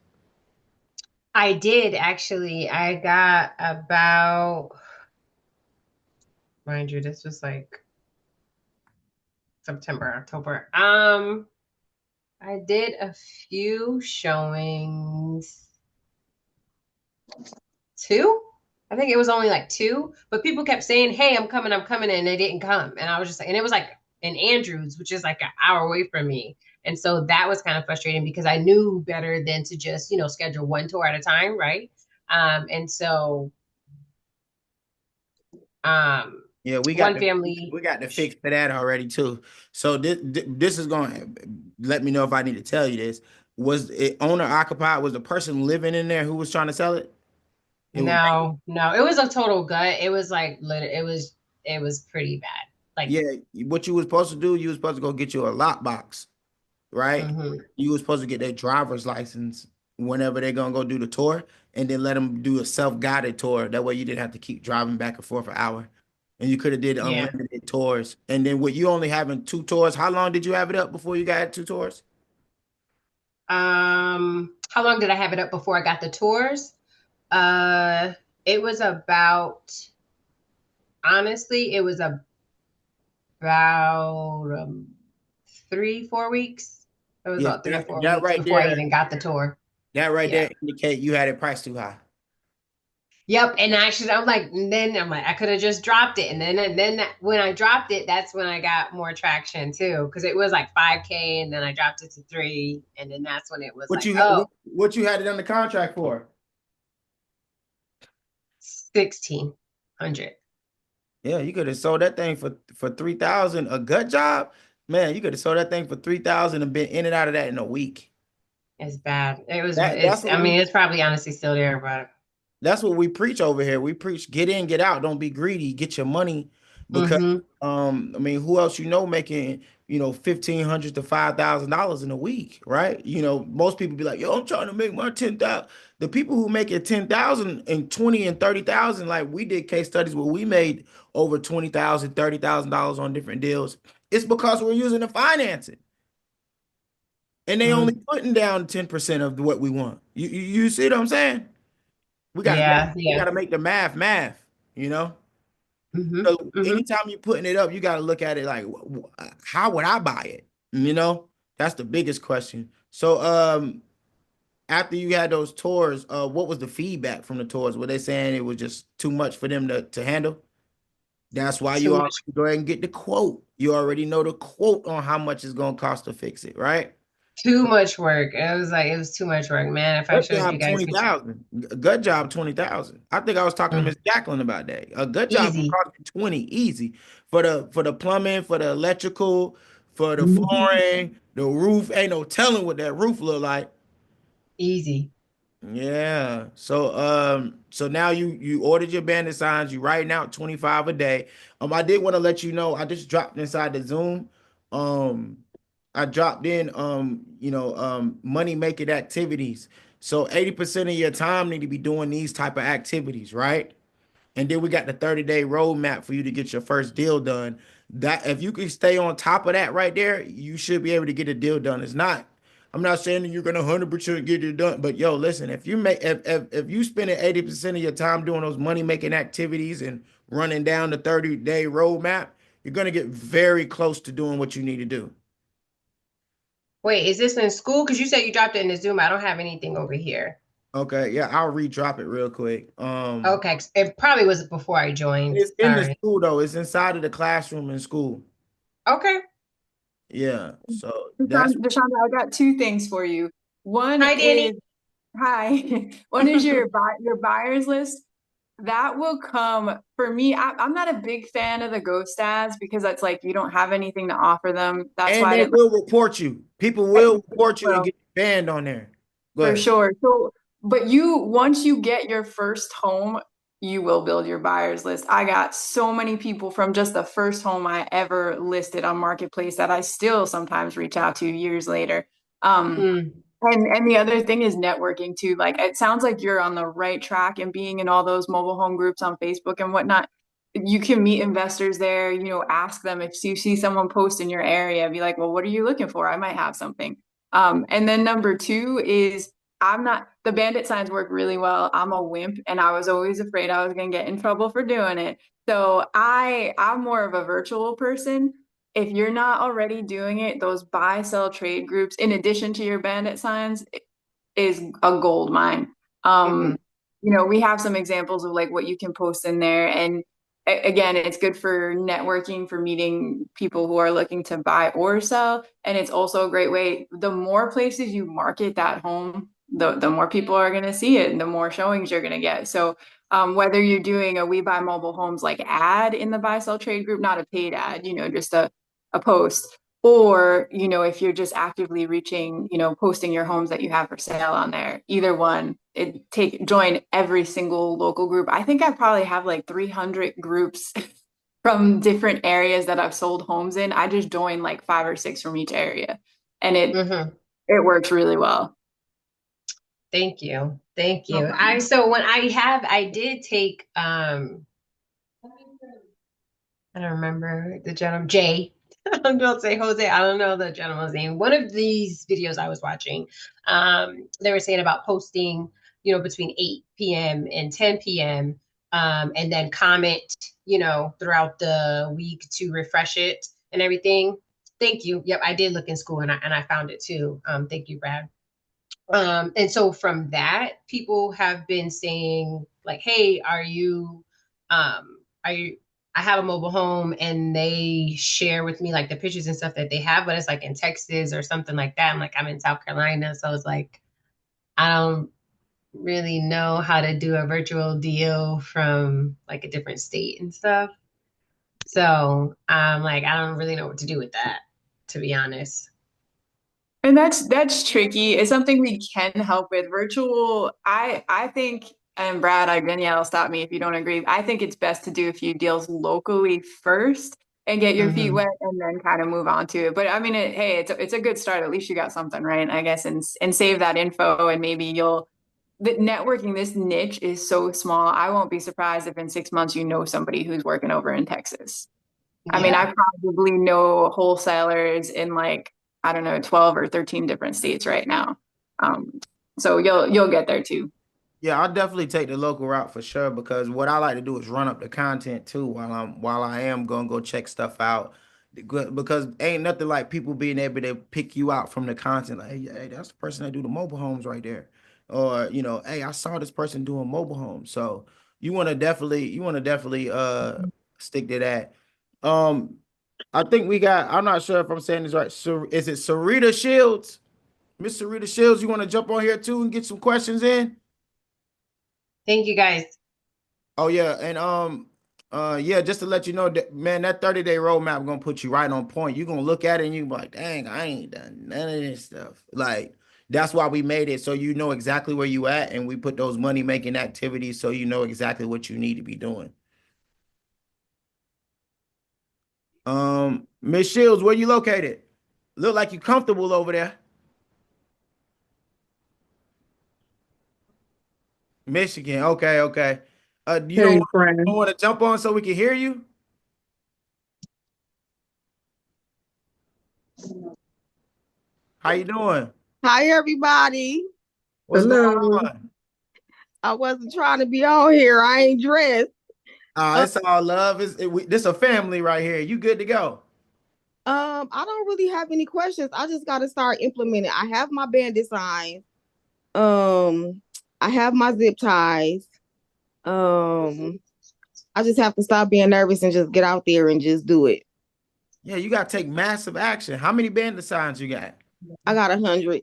[SPEAKER 5] I did actually. I got about, mind you, this was like September, October. I did a few showings. Two? I think it was only like two, but people kept saying, "Hey, I'm coming, and they didn't come. And I was just like, and it was like in Andrews, which is like an hour away from me. And so that was kind of frustrating because I knew better than to just, schedule one tour at a time, right? And so um
[SPEAKER 1] Yeah, we got
[SPEAKER 5] one
[SPEAKER 1] the
[SPEAKER 5] family.
[SPEAKER 1] we got the fix for that already too. So this is going to let me know if I need to tell you this. Was it owner occupied? Was the person living in there who was trying to sell it? It was
[SPEAKER 5] No, no, it was a total gut. It was like it was pretty bad. Like,
[SPEAKER 1] yeah. What you was supposed to do? You was supposed to go get you a lockbox, right?
[SPEAKER 5] mhm.
[SPEAKER 1] You was supposed to get their driver's license whenever they're gonna go do the tour, and then let them do a self-guided tour. That way, you didn't have to keep driving back and forth for an hour, and you could have did
[SPEAKER 5] Yeah.
[SPEAKER 1] unlimited tours. And then, what you only having two tours? How long did you have it up before you got two tours?
[SPEAKER 5] How long did I have it up before I got the tours? It was about, honestly, it was about 3, 4 weeks. It was
[SPEAKER 1] Yeah,
[SPEAKER 5] about three or four
[SPEAKER 1] that
[SPEAKER 5] weeks
[SPEAKER 1] right
[SPEAKER 5] before I
[SPEAKER 1] there,
[SPEAKER 5] even got the tour.
[SPEAKER 1] that right
[SPEAKER 5] Yeah.
[SPEAKER 1] there indicate you had it priced too high.
[SPEAKER 5] Yep. And actually, I'm like, I could have just dropped it. And then when I dropped it, that's when I got more traction too. Cause it was like 5K and then I dropped it to 3. And then that's when it was
[SPEAKER 1] What
[SPEAKER 5] like,
[SPEAKER 1] you
[SPEAKER 5] oh,
[SPEAKER 1] what you had it under contract for?
[SPEAKER 5] 1,600.
[SPEAKER 1] Yeah, you could have sold that thing for 3,000. A gut job, man. You could have sold that thing for 3,000 and been in and out of that in a week.
[SPEAKER 5] It's bad.
[SPEAKER 1] That's
[SPEAKER 5] I
[SPEAKER 1] what
[SPEAKER 5] mean,
[SPEAKER 1] we
[SPEAKER 5] it's probably honestly still there, but
[SPEAKER 1] That's what we preach over here. We preach get in, get out. Don't be greedy. Get your money because
[SPEAKER 5] mm-hmm.
[SPEAKER 1] I mean, who else making, $1,500 to $5,000 in a week, right? Most people be like, yo, I'm trying to make my 10,000. The people who make it 10,000 and 20 and 30,000, like we did case studies where we made over 20,000, $30,000 on different deals. It's because we're using the financing. And they only
[SPEAKER 5] Mm.
[SPEAKER 1] putting down 10% of what we want. You see what I'm saying? We gotta
[SPEAKER 5] Yeah,
[SPEAKER 1] we
[SPEAKER 5] yeah.
[SPEAKER 1] gotta make the math, you know.
[SPEAKER 5] Mm-hmm.
[SPEAKER 1] So
[SPEAKER 5] Mm-hmm.
[SPEAKER 1] anytime you're putting it up, you gotta look at it like, how would I buy it? You know, that's the biggest question. So, after you had those tours, what was the feedback from the tours? Were they saying it was just too much for them to handle? That's why
[SPEAKER 5] Too
[SPEAKER 1] you already
[SPEAKER 5] much,
[SPEAKER 1] go ahead and get the quote. You already know the quote on how much it's gonna cost to fix it, right?
[SPEAKER 5] too much work. It was too much work, man. If I
[SPEAKER 1] Gut
[SPEAKER 5] showed you
[SPEAKER 1] job
[SPEAKER 5] guys
[SPEAKER 1] 20,000. Gut job 20,000. I think I was talking to
[SPEAKER 5] mm,
[SPEAKER 1] Miss Jacqueline about that. A gut job can
[SPEAKER 5] easy,
[SPEAKER 1] cost you 20 easy for the plumbing, for the electrical, for the
[SPEAKER 3] Mhm.
[SPEAKER 1] flooring, the roof. Ain't no telling what that roof look like.
[SPEAKER 5] easy.
[SPEAKER 1] Yeah. So now you ordered your bandit signs, you writing out 25 a day. I did want to let you know I just dropped inside the Zoom. Um I dropped in money making activities. So 80% of your time need to be doing these type of activities, right? And then we got the 30-day roadmap for you to get your first deal done. That if you can stay on top of that right there, you should be able to get a deal done. I'm not saying that you're gonna 100% get it done, but yo, listen, if you spending 80% of your time doing those money making activities and running down the 30-day roadmap, you're gonna get very close to doing what you need to do.
[SPEAKER 5] Wait, is this in school? Because you said you dropped it in the Zoom. I don't have anything over here.
[SPEAKER 1] Okay, yeah, I'll redrop it real quick.
[SPEAKER 5] Okay, it probably was before I joined.
[SPEAKER 1] It's in the
[SPEAKER 5] Sorry.
[SPEAKER 1] school though. It's inside of the classroom in school.
[SPEAKER 5] Okay.
[SPEAKER 1] Yeah, so that's
[SPEAKER 4] Deshonda, I got two things for you. One
[SPEAKER 5] Hi, Danny.
[SPEAKER 4] is hi. One is your buyers list. That will come for me. I'm not a big fan of the ghost ads because that's like you don't have anything to offer them. That's
[SPEAKER 1] and
[SPEAKER 4] why I
[SPEAKER 1] they
[SPEAKER 4] didn't
[SPEAKER 1] will report you. People will report you and
[SPEAKER 4] well,
[SPEAKER 1] get banned on there. Go
[SPEAKER 4] for
[SPEAKER 1] ahead.
[SPEAKER 4] sure. So, but once you get your first home, you will build your buyers list. I got so many people from just the first home I ever listed on Marketplace that I still sometimes reach out to years later.
[SPEAKER 5] Mm.
[SPEAKER 4] And the other thing is networking too. Like it sounds like you're on the right track and being in all those mobile home groups on Facebook and whatnot. You can meet investors there, ask them if you see someone post in your area, be like, well, what are you looking for? I might have something. And then number two is the bandit signs work really well. I'm a wimp and I was always afraid I was going to get in trouble for doing it. So I'm more of a virtual person. If you're not already doing it, those buy, sell, trade groups, in addition to your bandit signs, is a gold mine.
[SPEAKER 5] Mhm.
[SPEAKER 4] We have some examples of like what you can post in there. And again, it's good for networking, for meeting people who are looking to buy or sell. And it's also a great way. The more places you market that home, the more people are going to see it and the more showings you're going to get. So whether you're doing a We Buy Mobile Homes like ad in the buy sell trade group, not a paid ad, just a post, or if you're just actively reaching, posting your homes that you have for sale on there, either one, join every single local group. I think I probably have like 300 groups from different areas that I've sold homes in. I just joined like 5 or 6 from each area, and it
[SPEAKER 5] Mhm.
[SPEAKER 4] it works really well.
[SPEAKER 5] Thank you. Thank
[SPEAKER 4] No
[SPEAKER 5] you.
[SPEAKER 4] problem.
[SPEAKER 5] So when I did take I don't remember the gentleman, Jay. I'm going to say Jose. I don't know the gentleman's name. One of these videos I was watching, they were saying about posting, between 8 p.m. and 10 p.m. And then comment, throughout the week to refresh it and everything. Thank you. Yep, I did look in school and I found it too. Thank you, Brad. And so from that, people have been saying like, "Hey, are you?" I have a mobile home, and they share with me like the pictures and stuff that they have, but it's like in Texas or something like that. I'm in South Carolina, so it's like I don't really know how to do a virtual deal from like a different state and stuff. So I'm like, I don't really know what to do with that, to be honest.
[SPEAKER 4] And that's tricky. It's something we can help with. Virtual, I think, and Brad, Danielle, stop me if you don't agree. I think it's best to do a few deals locally first and get your feet
[SPEAKER 5] Hmm.
[SPEAKER 4] wet and then kind of move on to it. But I mean, hey, it's a good start. At least you got something, right? I guess, and save that info, and maybe the networking, this niche is so small. I won't be surprised if in 6 months you know somebody who's working over in Texas. I mean,
[SPEAKER 5] Yeah.
[SPEAKER 4] I probably know wholesalers in like, I don't know, 12 or 13 different states right now. Um, so you'll get there too.
[SPEAKER 1] Yeah, I'll definitely take the local route for sure because what I like to do is run up the content too while I am gonna go check stuff out. Because ain't nothing like people being able to pick you out from the content. Like, hey, that's the person that do the mobile homes right there. Or, hey, I saw this person doing mobile homes. So you wanna definitely stick to that. Um, I think I'm not sure if I'm saying this right. So is it Sarita Shields? Miss Sarita Shields, you want to jump on here too and get some questions in?
[SPEAKER 5] Thank you guys.
[SPEAKER 1] Oh yeah, and yeah, just to let you know that man, that 30-day roadmap gonna put you right on point. You're gonna look at it and you be like, dang, I ain't done none of this stuff. Like that's why we made it so you know exactly where you at, and we put those money making activities so you know exactly what you need to be doing. Miss Shields, where you located? Look like you comfortable over there. Michigan. Okay, okay. You
[SPEAKER 3] Hey,
[SPEAKER 1] don't
[SPEAKER 3] friend.
[SPEAKER 1] want to jump on so we can hear you? How you doing?
[SPEAKER 6] Hi, everybody.
[SPEAKER 1] What's going
[SPEAKER 3] Hello.
[SPEAKER 1] on?
[SPEAKER 6] I wasn't trying to be on here. I ain't dressed. Uh,
[SPEAKER 1] It's all love. This a family right here. You good to go?
[SPEAKER 6] I don't really have any questions. I just got to start implementing. I have my bandit signs. Um, I have my zip ties. Um, I just have to stop being nervous and just get out there and just do it.
[SPEAKER 1] Yeah, you got to take massive action. How many bandit signs you got?
[SPEAKER 6] I got 100.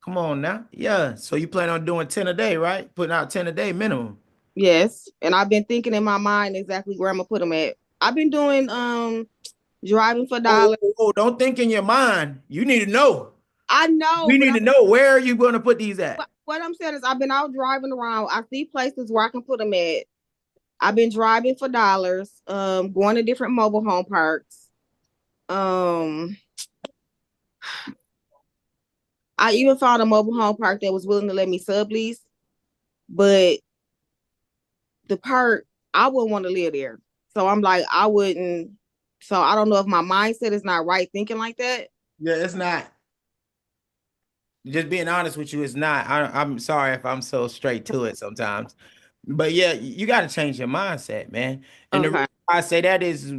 [SPEAKER 1] Come on now. Yeah. So you plan on doing 10 a day, right? Putting out 10 a day minimum.
[SPEAKER 6] Yes, and I've been thinking in my mind exactly where I'm gonna put them at. I've been doing driving for
[SPEAKER 1] Oh,
[SPEAKER 6] dollars.
[SPEAKER 1] oh, oh, don't think in your mind. You need to know.
[SPEAKER 6] I know,
[SPEAKER 1] We
[SPEAKER 6] but
[SPEAKER 1] need to know where are you going to put these at?
[SPEAKER 6] what I'm saying is I've been out driving around. I see places where I can put them at. I've been driving for dollars, going to different mobile home parks. Um, I even found a mobile home park that was willing to let me sublease, but the park, I wouldn't want to live there. So I'm like, I wouldn't. So I don't know if my mindset is not right thinking like that.
[SPEAKER 1] Yeah, it's not. Just being honest with you, it's not. I'm sorry if I'm so straight to it sometimes. But yeah, you got to change your mindset, man. And the
[SPEAKER 6] Okay.
[SPEAKER 1] reason I say that is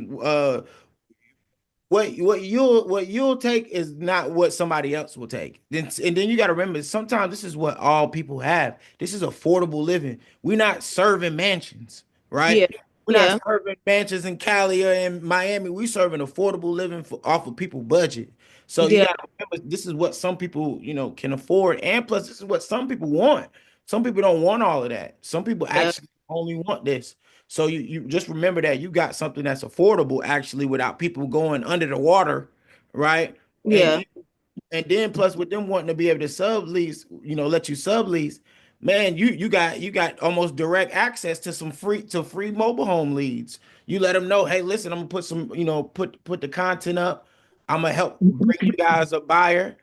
[SPEAKER 1] what you'll take is not what somebody else will take. And then you got to remember sometimes this is what all people have. This is affordable living. We're not serving mansions, right?
[SPEAKER 6] Yeah.
[SPEAKER 1] We're
[SPEAKER 6] Yeah.
[SPEAKER 1] not serving mansions in Cali or in Miami. We serving affordable living off of people budget. So you
[SPEAKER 6] Yeah.
[SPEAKER 1] got to remember this is what some people, can afford. And plus this is what some people want. Some people don't want all of that. Some people
[SPEAKER 6] Yeah.
[SPEAKER 1] actually only want this. So you just remember that you got something that's affordable actually without people going under the water, right? And
[SPEAKER 6] Yeah.
[SPEAKER 1] then plus with them wanting to be able to sublease, let you sublease, man, you got almost direct access to some free mobile home leads. You let them know, hey, listen, I'm gonna put some, put the content up. I'm gonna help bring you guys a buyer.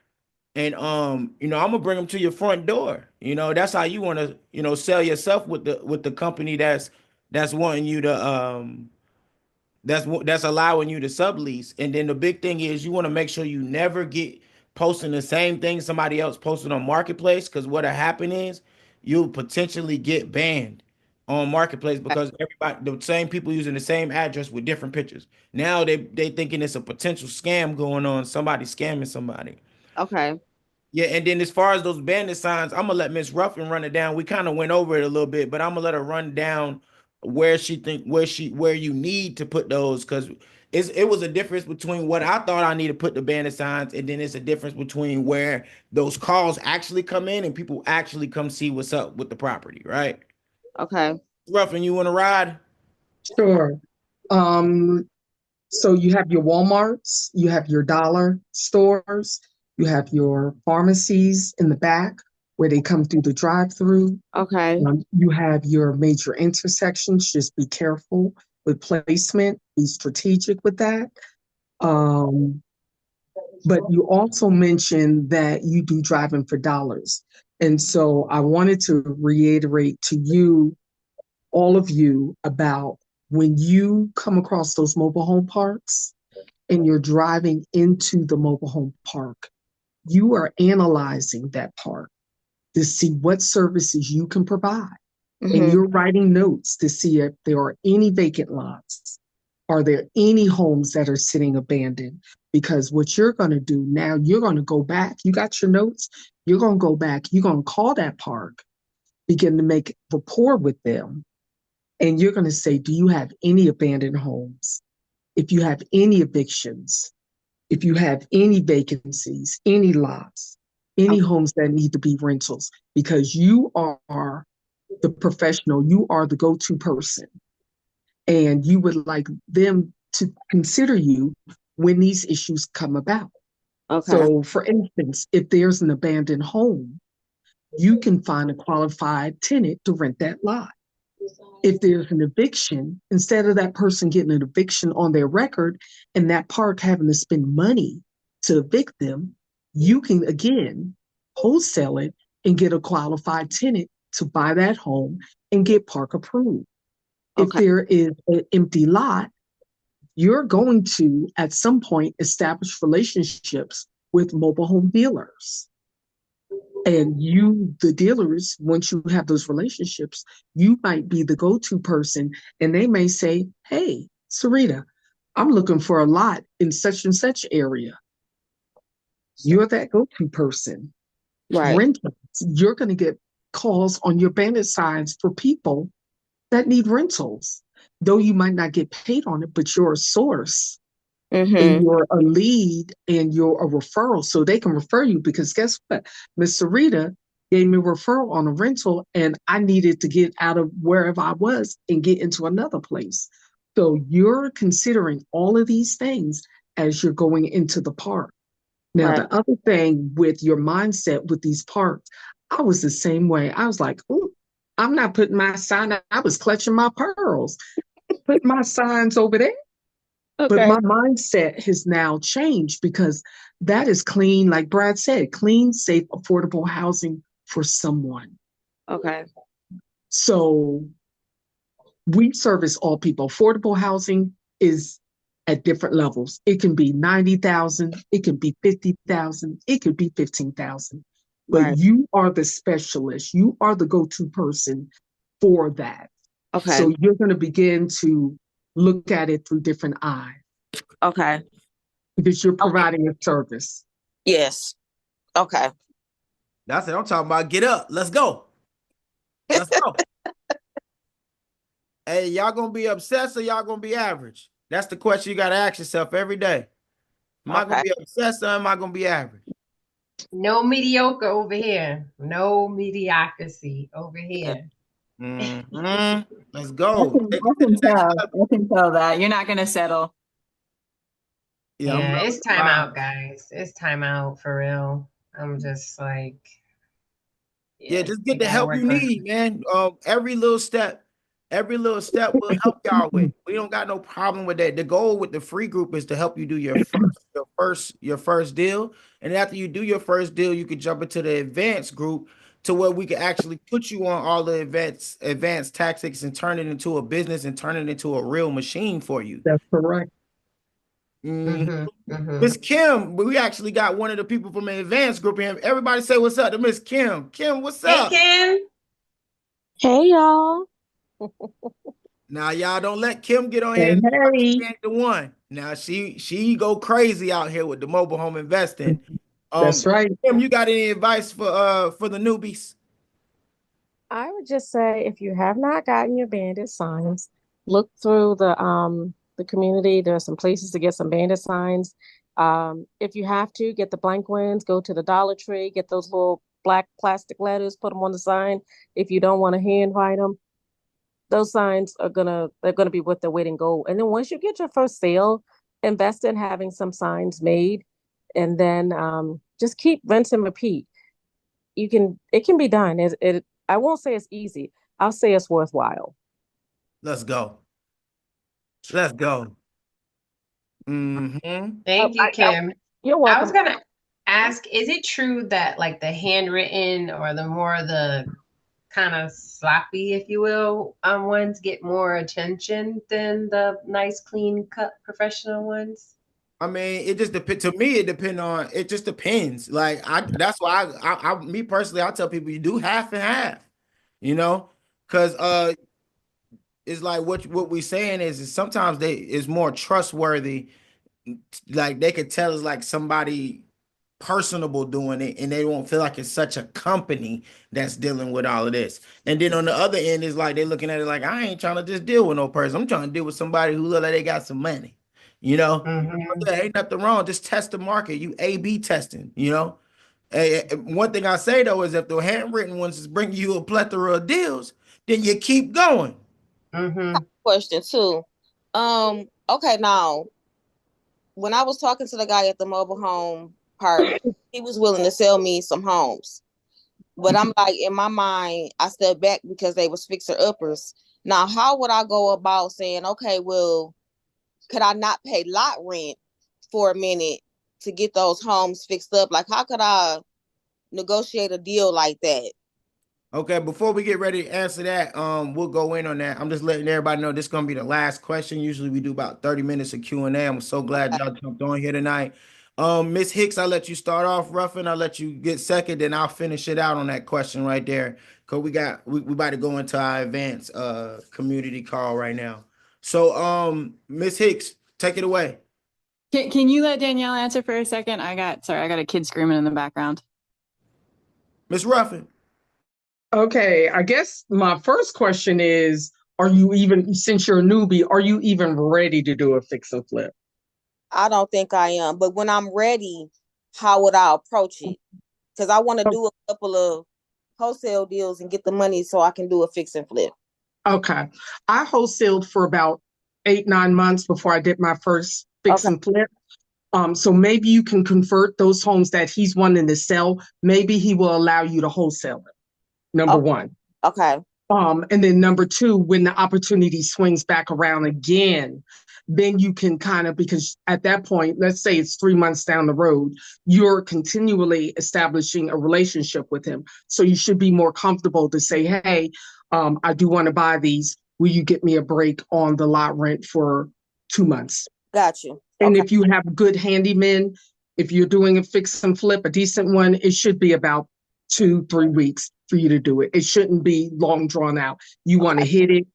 [SPEAKER 1] And I'm gonna bring them to your front door. That's how you want to, sell yourself with the company that's wanting you to that's allowing you to sublease. And then the big thing is you want to make sure you never get posting the same thing somebody else posted on Marketplace, because what'll happen is you'll potentially get banned on Marketplace because everybody, the same people using the same address with different pictures. Now they thinking it's a potential scam going on, somebody scamming somebody.
[SPEAKER 6] Okay.
[SPEAKER 1] Yeah, and then as far as those bandit signs, I'm gonna let Miss Ruffin run it down. We kind of went over it a little bit, but I'm gonna let her run down where you need to put those, because it was a difference between what I thought I need to put the bandit signs, and then it's a difference between where those calls actually come in and people actually come see what's up with the property, right?
[SPEAKER 6] Okay.
[SPEAKER 1] Ruffin, you want to ride?
[SPEAKER 3] Sure. Um, so you have your Walmarts, you have your dollar stores, you have your pharmacies in the back where they come through the drive-through.
[SPEAKER 6] Okay.
[SPEAKER 3] You have your major intersections. Just be careful with placement, be strategic with that. Um, but you also mentioned that you do driving for dollars. And so I wanted to reiterate to you, all of you, about when you come across those mobile home parks and you're driving into the mobile home park, you are analyzing that park to see what services you can provide. And
[SPEAKER 6] Mm-hmm.
[SPEAKER 3] you're writing notes to see if there are any vacant lots. Are there any homes that are sitting abandoned? Because what you're going to do now, you're going to go back. You got your notes. You're going to go back. You're going to call that park, begin to make rapport with them. And you're going to say, do you have any abandoned homes? If you have any evictions, if you have any vacancies, any lots, any homes that need to be rentals, because you are the professional, you are the go-to person, and you would like them to consider you when these issues come about.
[SPEAKER 6] Okay.
[SPEAKER 3] So, for instance, if there's an abandoned home, you can find a qualified tenant to rent that lot. If there's an eviction, instead of that person getting an eviction on their record and that park having to spend money to evict them, you can again wholesale it and get a qualified tenant to buy that home and get park approved. If
[SPEAKER 6] Okay.
[SPEAKER 3] there is an empty lot, you're going to at some point establish relationships with mobile home dealers. And you, the dealers, once you have those relationships, you might be the go-to person. And they may say, hey, Sarita, I'm looking for a lot in such and such area. You're that go-to person.
[SPEAKER 6] Right.
[SPEAKER 3] Rentals, you're going to get calls on your bandit signs for people that need rentals. Though you might not get paid on it, but you're a source and
[SPEAKER 6] Mm-hmm.
[SPEAKER 3] you're a lead and you're a referral. So they can refer you, because guess what? Miss Sarita gave me a referral on a rental and I needed to get out of wherever I was and get into another place. So you're considering all of these things as you're going into the park. Now,
[SPEAKER 6] Right.
[SPEAKER 3] the other thing with your mindset with these parks, I was the same way. I was like, oh, I'm not putting my sign. I was clutching my pearls. Put my signs over there. But
[SPEAKER 6] Okay.
[SPEAKER 3] my mindset has now changed because that is clean, like Brad said, clean, safe, affordable housing for someone.
[SPEAKER 6] Okay.
[SPEAKER 3] So we service all people. Affordable housing is at different levels. It can be 90,000, it can be 50,000, it could be 15,000. But
[SPEAKER 6] Right.
[SPEAKER 3] you are the specialist. You are the go-to person for that.
[SPEAKER 6] Okay.
[SPEAKER 3] So you're going to begin to look at it through different eyes
[SPEAKER 6] Okay.
[SPEAKER 3] because you're
[SPEAKER 6] Okay.
[SPEAKER 3] providing a service.
[SPEAKER 6] Yes. Okay.
[SPEAKER 1] That's it. I'm talking about get up. Let's go. Let's go. Hey, y'all gonna be obsessed or y'all gonna be average? That's the question you gotta ask yourself every day. Am I gonna
[SPEAKER 6] Okay.
[SPEAKER 1] be obsessed or am I gonna be average?
[SPEAKER 5] No mediocre over here. No mediocrity over here.
[SPEAKER 1] Mhm. Let's
[SPEAKER 4] I
[SPEAKER 1] go.
[SPEAKER 4] can,
[SPEAKER 1] Take
[SPEAKER 4] I
[SPEAKER 1] it to
[SPEAKER 4] can
[SPEAKER 1] the next
[SPEAKER 4] tell.
[SPEAKER 1] level.
[SPEAKER 4] I can tell that you're not going to settle.
[SPEAKER 1] Yeah, I'm
[SPEAKER 5] Yeah,
[SPEAKER 1] not
[SPEAKER 5] it's time
[SPEAKER 1] lying.
[SPEAKER 5] out, guys. It's time out for real. I'm just like,
[SPEAKER 1] Yeah,
[SPEAKER 5] yeah,
[SPEAKER 1] just
[SPEAKER 5] we
[SPEAKER 1] get the
[SPEAKER 5] gotta
[SPEAKER 1] help you
[SPEAKER 5] work on.
[SPEAKER 1] need, man. Every little step will help y'all with. We don't got no problem with that. The goal with the free group is to help you do your first deal. And after you do your first deal, you can jump into the advanced group to where we can actually put you on all the advanced tactics and turn it into a business and turn it into a real machine for you.
[SPEAKER 3] That's correct.
[SPEAKER 1] Mhm.
[SPEAKER 5] Mm-hmm.
[SPEAKER 1] Miss Kim, we actually got one of the people from the advanced group here. Everybody say what's up to Miss Kim. Kim, what's
[SPEAKER 5] Hey,
[SPEAKER 1] up?
[SPEAKER 5] Kim.
[SPEAKER 6] Hey y'all.
[SPEAKER 1] Now y'all don't let Kim get on here
[SPEAKER 3] Hey,
[SPEAKER 1] and act like
[SPEAKER 3] hey.
[SPEAKER 1] she ain't the one. Now she go crazy out here with the mobile home investing.
[SPEAKER 3] That's right.
[SPEAKER 1] Kim, you got any advice for the newbies?
[SPEAKER 7] I would just say if you have not gotten your bandit signs, look through the community. There are some places to get some bandit signs. If you have to get the blank ones, go to the Dollar Tree, get those little black plastic letters, put them on the sign. If you don't want to hand write them, those signs they're gonna be worth their weight in gold. And then once you get your first sale, invest in having some signs made, and then just keep rinse and repeat. It can be done. It I won't say it's easy. I'll say it's worthwhile.
[SPEAKER 1] Let's go. Let's go. Mm-hmm.
[SPEAKER 5] Thank you, Kim.
[SPEAKER 7] You're
[SPEAKER 5] I was
[SPEAKER 7] welcome.
[SPEAKER 5] gonna ask, is it true that like the handwritten or the kind of sloppy, if you will, ones get more attention than the nice, clean cut professional ones?
[SPEAKER 1] I mean, it just depends. To me, it just depends. Like that's why me personally, I tell people you do half and half, you know, because it's like what we saying is sometimes they is more trustworthy. Like they could tell it's like somebody personable doing it, and they won't feel like it's such a company that's dealing with all of this. And then on the other end, is like they're looking at it like I ain't trying to just deal with no person. I'm trying to deal with somebody who look like they got some money, you know.
[SPEAKER 5] Mm-hmm.
[SPEAKER 1] Yeah, ain't nothing wrong. Just test the market. You A/B testing, you know. One thing I say though is if the handwritten ones is bringing you a plethora of deals, then you keep going.
[SPEAKER 5] Mm-hmm.
[SPEAKER 6] Question too. Okay, now when I was talking to the guy at the mobile home park, he was willing to sell me some homes. But I'm like, in my mind, I stepped back because they was fixer uppers. Now, how would I go about saying, okay, well, could I not pay lot rent for a minute to get those homes fixed up? Like, how could I negotiate a deal like that?
[SPEAKER 1] Okay, before we get ready to answer that, we'll go in on that. I'm just letting everybody know this is gonna be the last question. Usually we do about 30 minutes of Q&A. I'm so glad y'all jumped on here tonight. Miss Hicks, I'll let you start off, Ruffin. I'll let you get second, then I'll finish it out on that question right there. Cause we about to go into our advanced community call right now. So Miss Hicks, take it away.
[SPEAKER 4] Can you let Danielle answer for a second? I got a kid screaming in the background.
[SPEAKER 1] Miss Ruffin.
[SPEAKER 3] Okay, I guess my first question is, are you even, since you're a newbie, are you even ready to do a fix and flip?
[SPEAKER 6] I don't think I am. But when I'm ready, how would I approach it? Because I want to do a couple of wholesale deals and get the money so I can do a fix and flip.
[SPEAKER 3] Okay. I wholesaled for about 8-9 months before I did my first fix
[SPEAKER 6] Okay.
[SPEAKER 3] and flip. So maybe you can convert those homes that he's wanting to sell. Maybe he will allow you to wholesale them. Number one.
[SPEAKER 6] Okay.
[SPEAKER 3] And then number two, when the opportunity swings back around again, then you can kind of, because at that point, let's say it's 3 months down the road, you're continually establishing a relationship with him. So you should be more comfortable to say, hey, I do want to buy these. Will you get me a break on the lot rent for 2 months?
[SPEAKER 6] Got you.
[SPEAKER 3] And
[SPEAKER 6] Okay.
[SPEAKER 3] if you have good handymen, if you're doing a fix and flip, a decent one, it should be about 2-3 weeks for you to do it. It shouldn't be long drawn out. You want to hit it,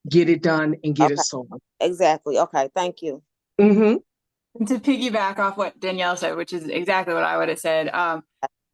[SPEAKER 3] get it done, and get it
[SPEAKER 6] Okay.
[SPEAKER 3] sold.
[SPEAKER 6] Exactly. Okay. Thank you.
[SPEAKER 3] Mm-hmm.
[SPEAKER 4] And to piggyback off what Danielle said, which is exactly what I would have said,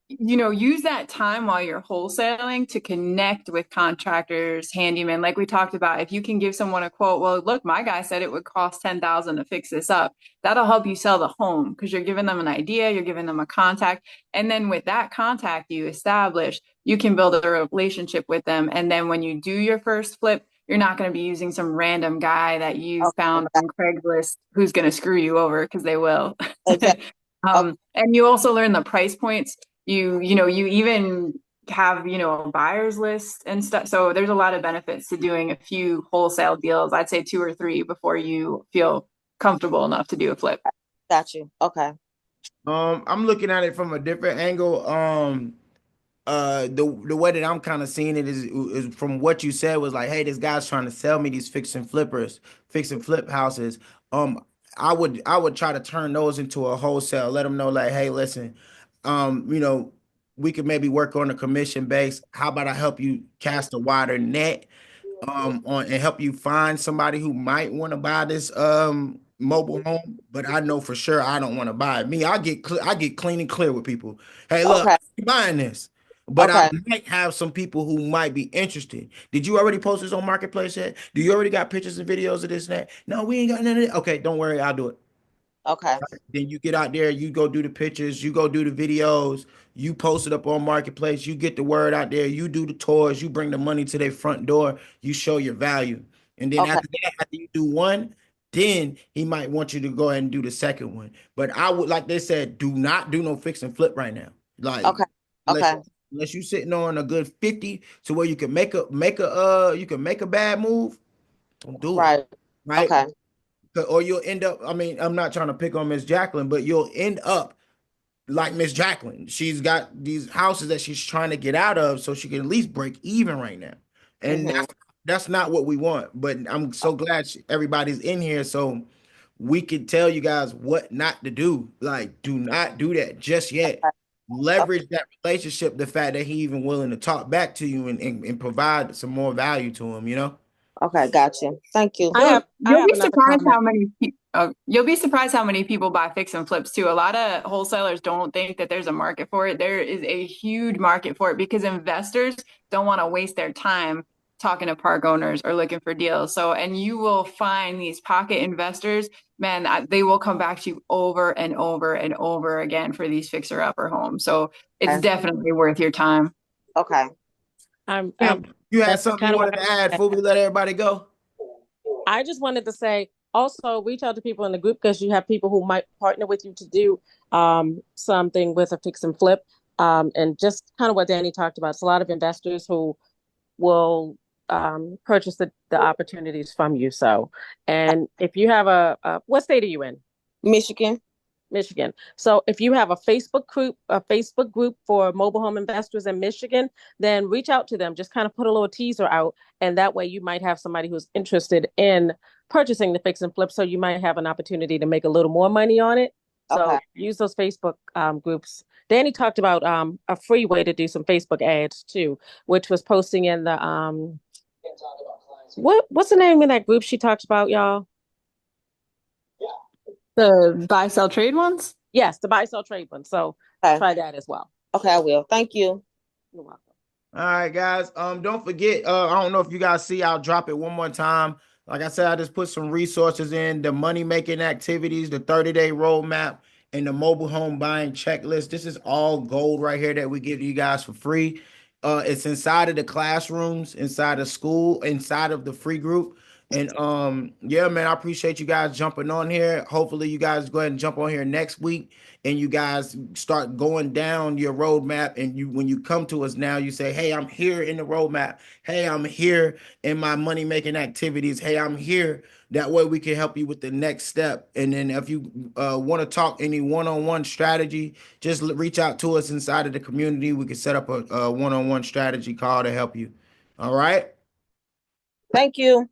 [SPEAKER 4] use that time while you're wholesaling to connect with contractors, handymen. Like we talked about, if you can give someone a quote, well, look, my guy said it would cost $10,000 to fix this up. That'll help you sell the home because you're giving them an idea, you're giving them a contact. And then with that contact you establish, you can build a relationship with them. And then when you do your first flip, you're not going to be using some random guy that you found on Craigslist who's going to screw you over because they will.
[SPEAKER 6] Exactly.
[SPEAKER 4] And you also learn the price points. You even have, a buyer's list and stuff. So there's a lot of benefits to doing a few wholesale deals. I'd say 2 or 3 before you feel comfortable enough to do a flip.
[SPEAKER 6] Got you. Okay.
[SPEAKER 1] I'm looking at it from a different angle. The way that I'm kind of seeing it is from what you said was like, hey, this guy's trying to sell me these fix and flip houses. I would try to turn those into a wholesale, let them know like, hey, listen, we could maybe work on a commission base. How about I help you cast a wider net on and help you find somebody who might want to buy this mobile home, but I know for sure I don't want to buy it. I get clean and clear with people. Hey, look,
[SPEAKER 6] Okay.
[SPEAKER 1] I'm buying this. But I
[SPEAKER 6] Okay.
[SPEAKER 1] might have some people who might be interested. Did you already post this on Marketplace yet? Do you already got pictures and videos of this and that? No, we ain't got none of that. Okay, don't worry, I'll do it.
[SPEAKER 6] Okay.
[SPEAKER 1] Then you get out there, you go do the pictures, you go do the videos, you post it up on Marketplace, you get the word out there, you do the tours, you bring the money to their front door, you show your value. And then
[SPEAKER 6] Okay.
[SPEAKER 1] after that, after you do one, then he might want you to go ahead and do the second one. But I would, like they said, do not do no fix and flip right now. Like,
[SPEAKER 6] Okay. Okay.
[SPEAKER 1] unless you sitting on a good 50 to where you can make a bad move, don't do it.
[SPEAKER 6] Right.
[SPEAKER 1] Right?
[SPEAKER 6] Okay.
[SPEAKER 1] Or you'll end up, I mean, I'm not trying to pick on Miss Jacqueline, but you'll end up like Miss Jacqueline. She's got these houses that she's trying to get out of so she can at least break even right now. And
[SPEAKER 6] Mhm.
[SPEAKER 1] that's not what we want. But I'm so glad everybody's in here so we can tell you guys what not to do. Like, do not do that just yet. Leverage that relationship, the fact that he even willing to talk back to you and provide some more value to him,
[SPEAKER 6] Okay. Got you. Thank you.
[SPEAKER 7] I
[SPEAKER 4] You'll
[SPEAKER 7] have
[SPEAKER 4] be
[SPEAKER 7] another
[SPEAKER 4] surprised
[SPEAKER 7] comment.
[SPEAKER 4] how many you'll be surprised how many people buy fix and flips too. A lot of wholesalers don't think that there's a market for it. There is a huge market for it because investors don't want to waste their time talking to park owners or looking for deals. So, and you will find these pocket investors, man, they will come back to you over and over and over again for these fixer upper homes. So it's
[SPEAKER 6] Okay.
[SPEAKER 4] definitely worth your time.
[SPEAKER 6] Okay.
[SPEAKER 1] You had
[SPEAKER 7] That's
[SPEAKER 1] something
[SPEAKER 7] kind
[SPEAKER 1] you
[SPEAKER 7] of what
[SPEAKER 1] wanted to add before we let everybody go?
[SPEAKER 7] I just wanted to say also reach out to people in the group because you have people who might partner with you to do something with a fix and flip. And just kind of what Danny talked about. It's a lot of investors who will purchase the opportunities from you. So, and if you have what state are you in?
[SPEAKER 6] Michigan.
[SPEAKER 7] Michigan. So if you have a Facebook group for mobile home investors in Michigan, then reach out to them. Just kind of put a little teaser out, and that way you might have somebody who's interested in purchasing the fix and flip. So you might have an opportunity to make a little more money on it. So
[SPEAKER 6] Okay.
[SPEAKER 7] use those Facebook groups. Danny talked about a free way to do some Facebook ads too, which was posting in the what's the name of that group she talked about, y'all?
[SPEAKER 4] The buy, sell, trade ones?
[SPEAKER 7] Yes, the buy, sell, trade one. So
[SPEAKER 6] Okay.
[SPEAKER 7] try that as well.
[SPEAKER 6] Okay, I will. Thank you.
[SPEAKER 7] You're welcome.
[SPEAKER 1] All right, guys. Don't forget, I don't know if you guys see, I'll drop it one more time. Like I said, I just put some resources in the money-making activities, the 30-day roadmap, and the mobile home buying checklist. This is all gold right here that we give you guys for free. It's inside of the classrooms, inside of school, inside of the free group. And yeah, man, I appreciate you guys jumping on here. Hopefully you guys go ahead and jump on here next week and you guys start going down your roadmap. And you, when you come to us now, you say, hey, I'm here in the roadmap. Hey, I'm here in my money making activities. Hey, I'm here. That way we can help you with the next step. And then if you want to talk any one-on-one strategy, just reach out to us inside of the community. We can set up a one-on-one strategy call to help you. All right.
[SPEAKER 6] Thank you.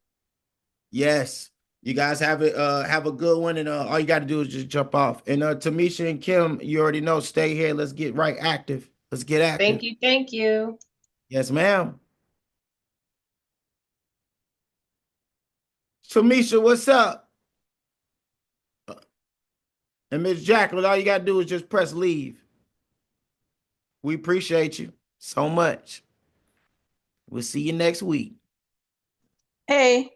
[SPEAKER 1] Yes. You guys have a good one, and all you got to do is just jump off. And Tamisha and Kim, you already know, stay here. Let's get right active. Let's get active.
[SPEAKER 5] Thank you. Thank you.
[SPEAKER 1] Yes, ma'am. Tamisha, what's up? And Miss Jacqueline, all you got to do is just press leave. We appreciate you so much. We'll see you next week.
[SPEAKER 6] Hey.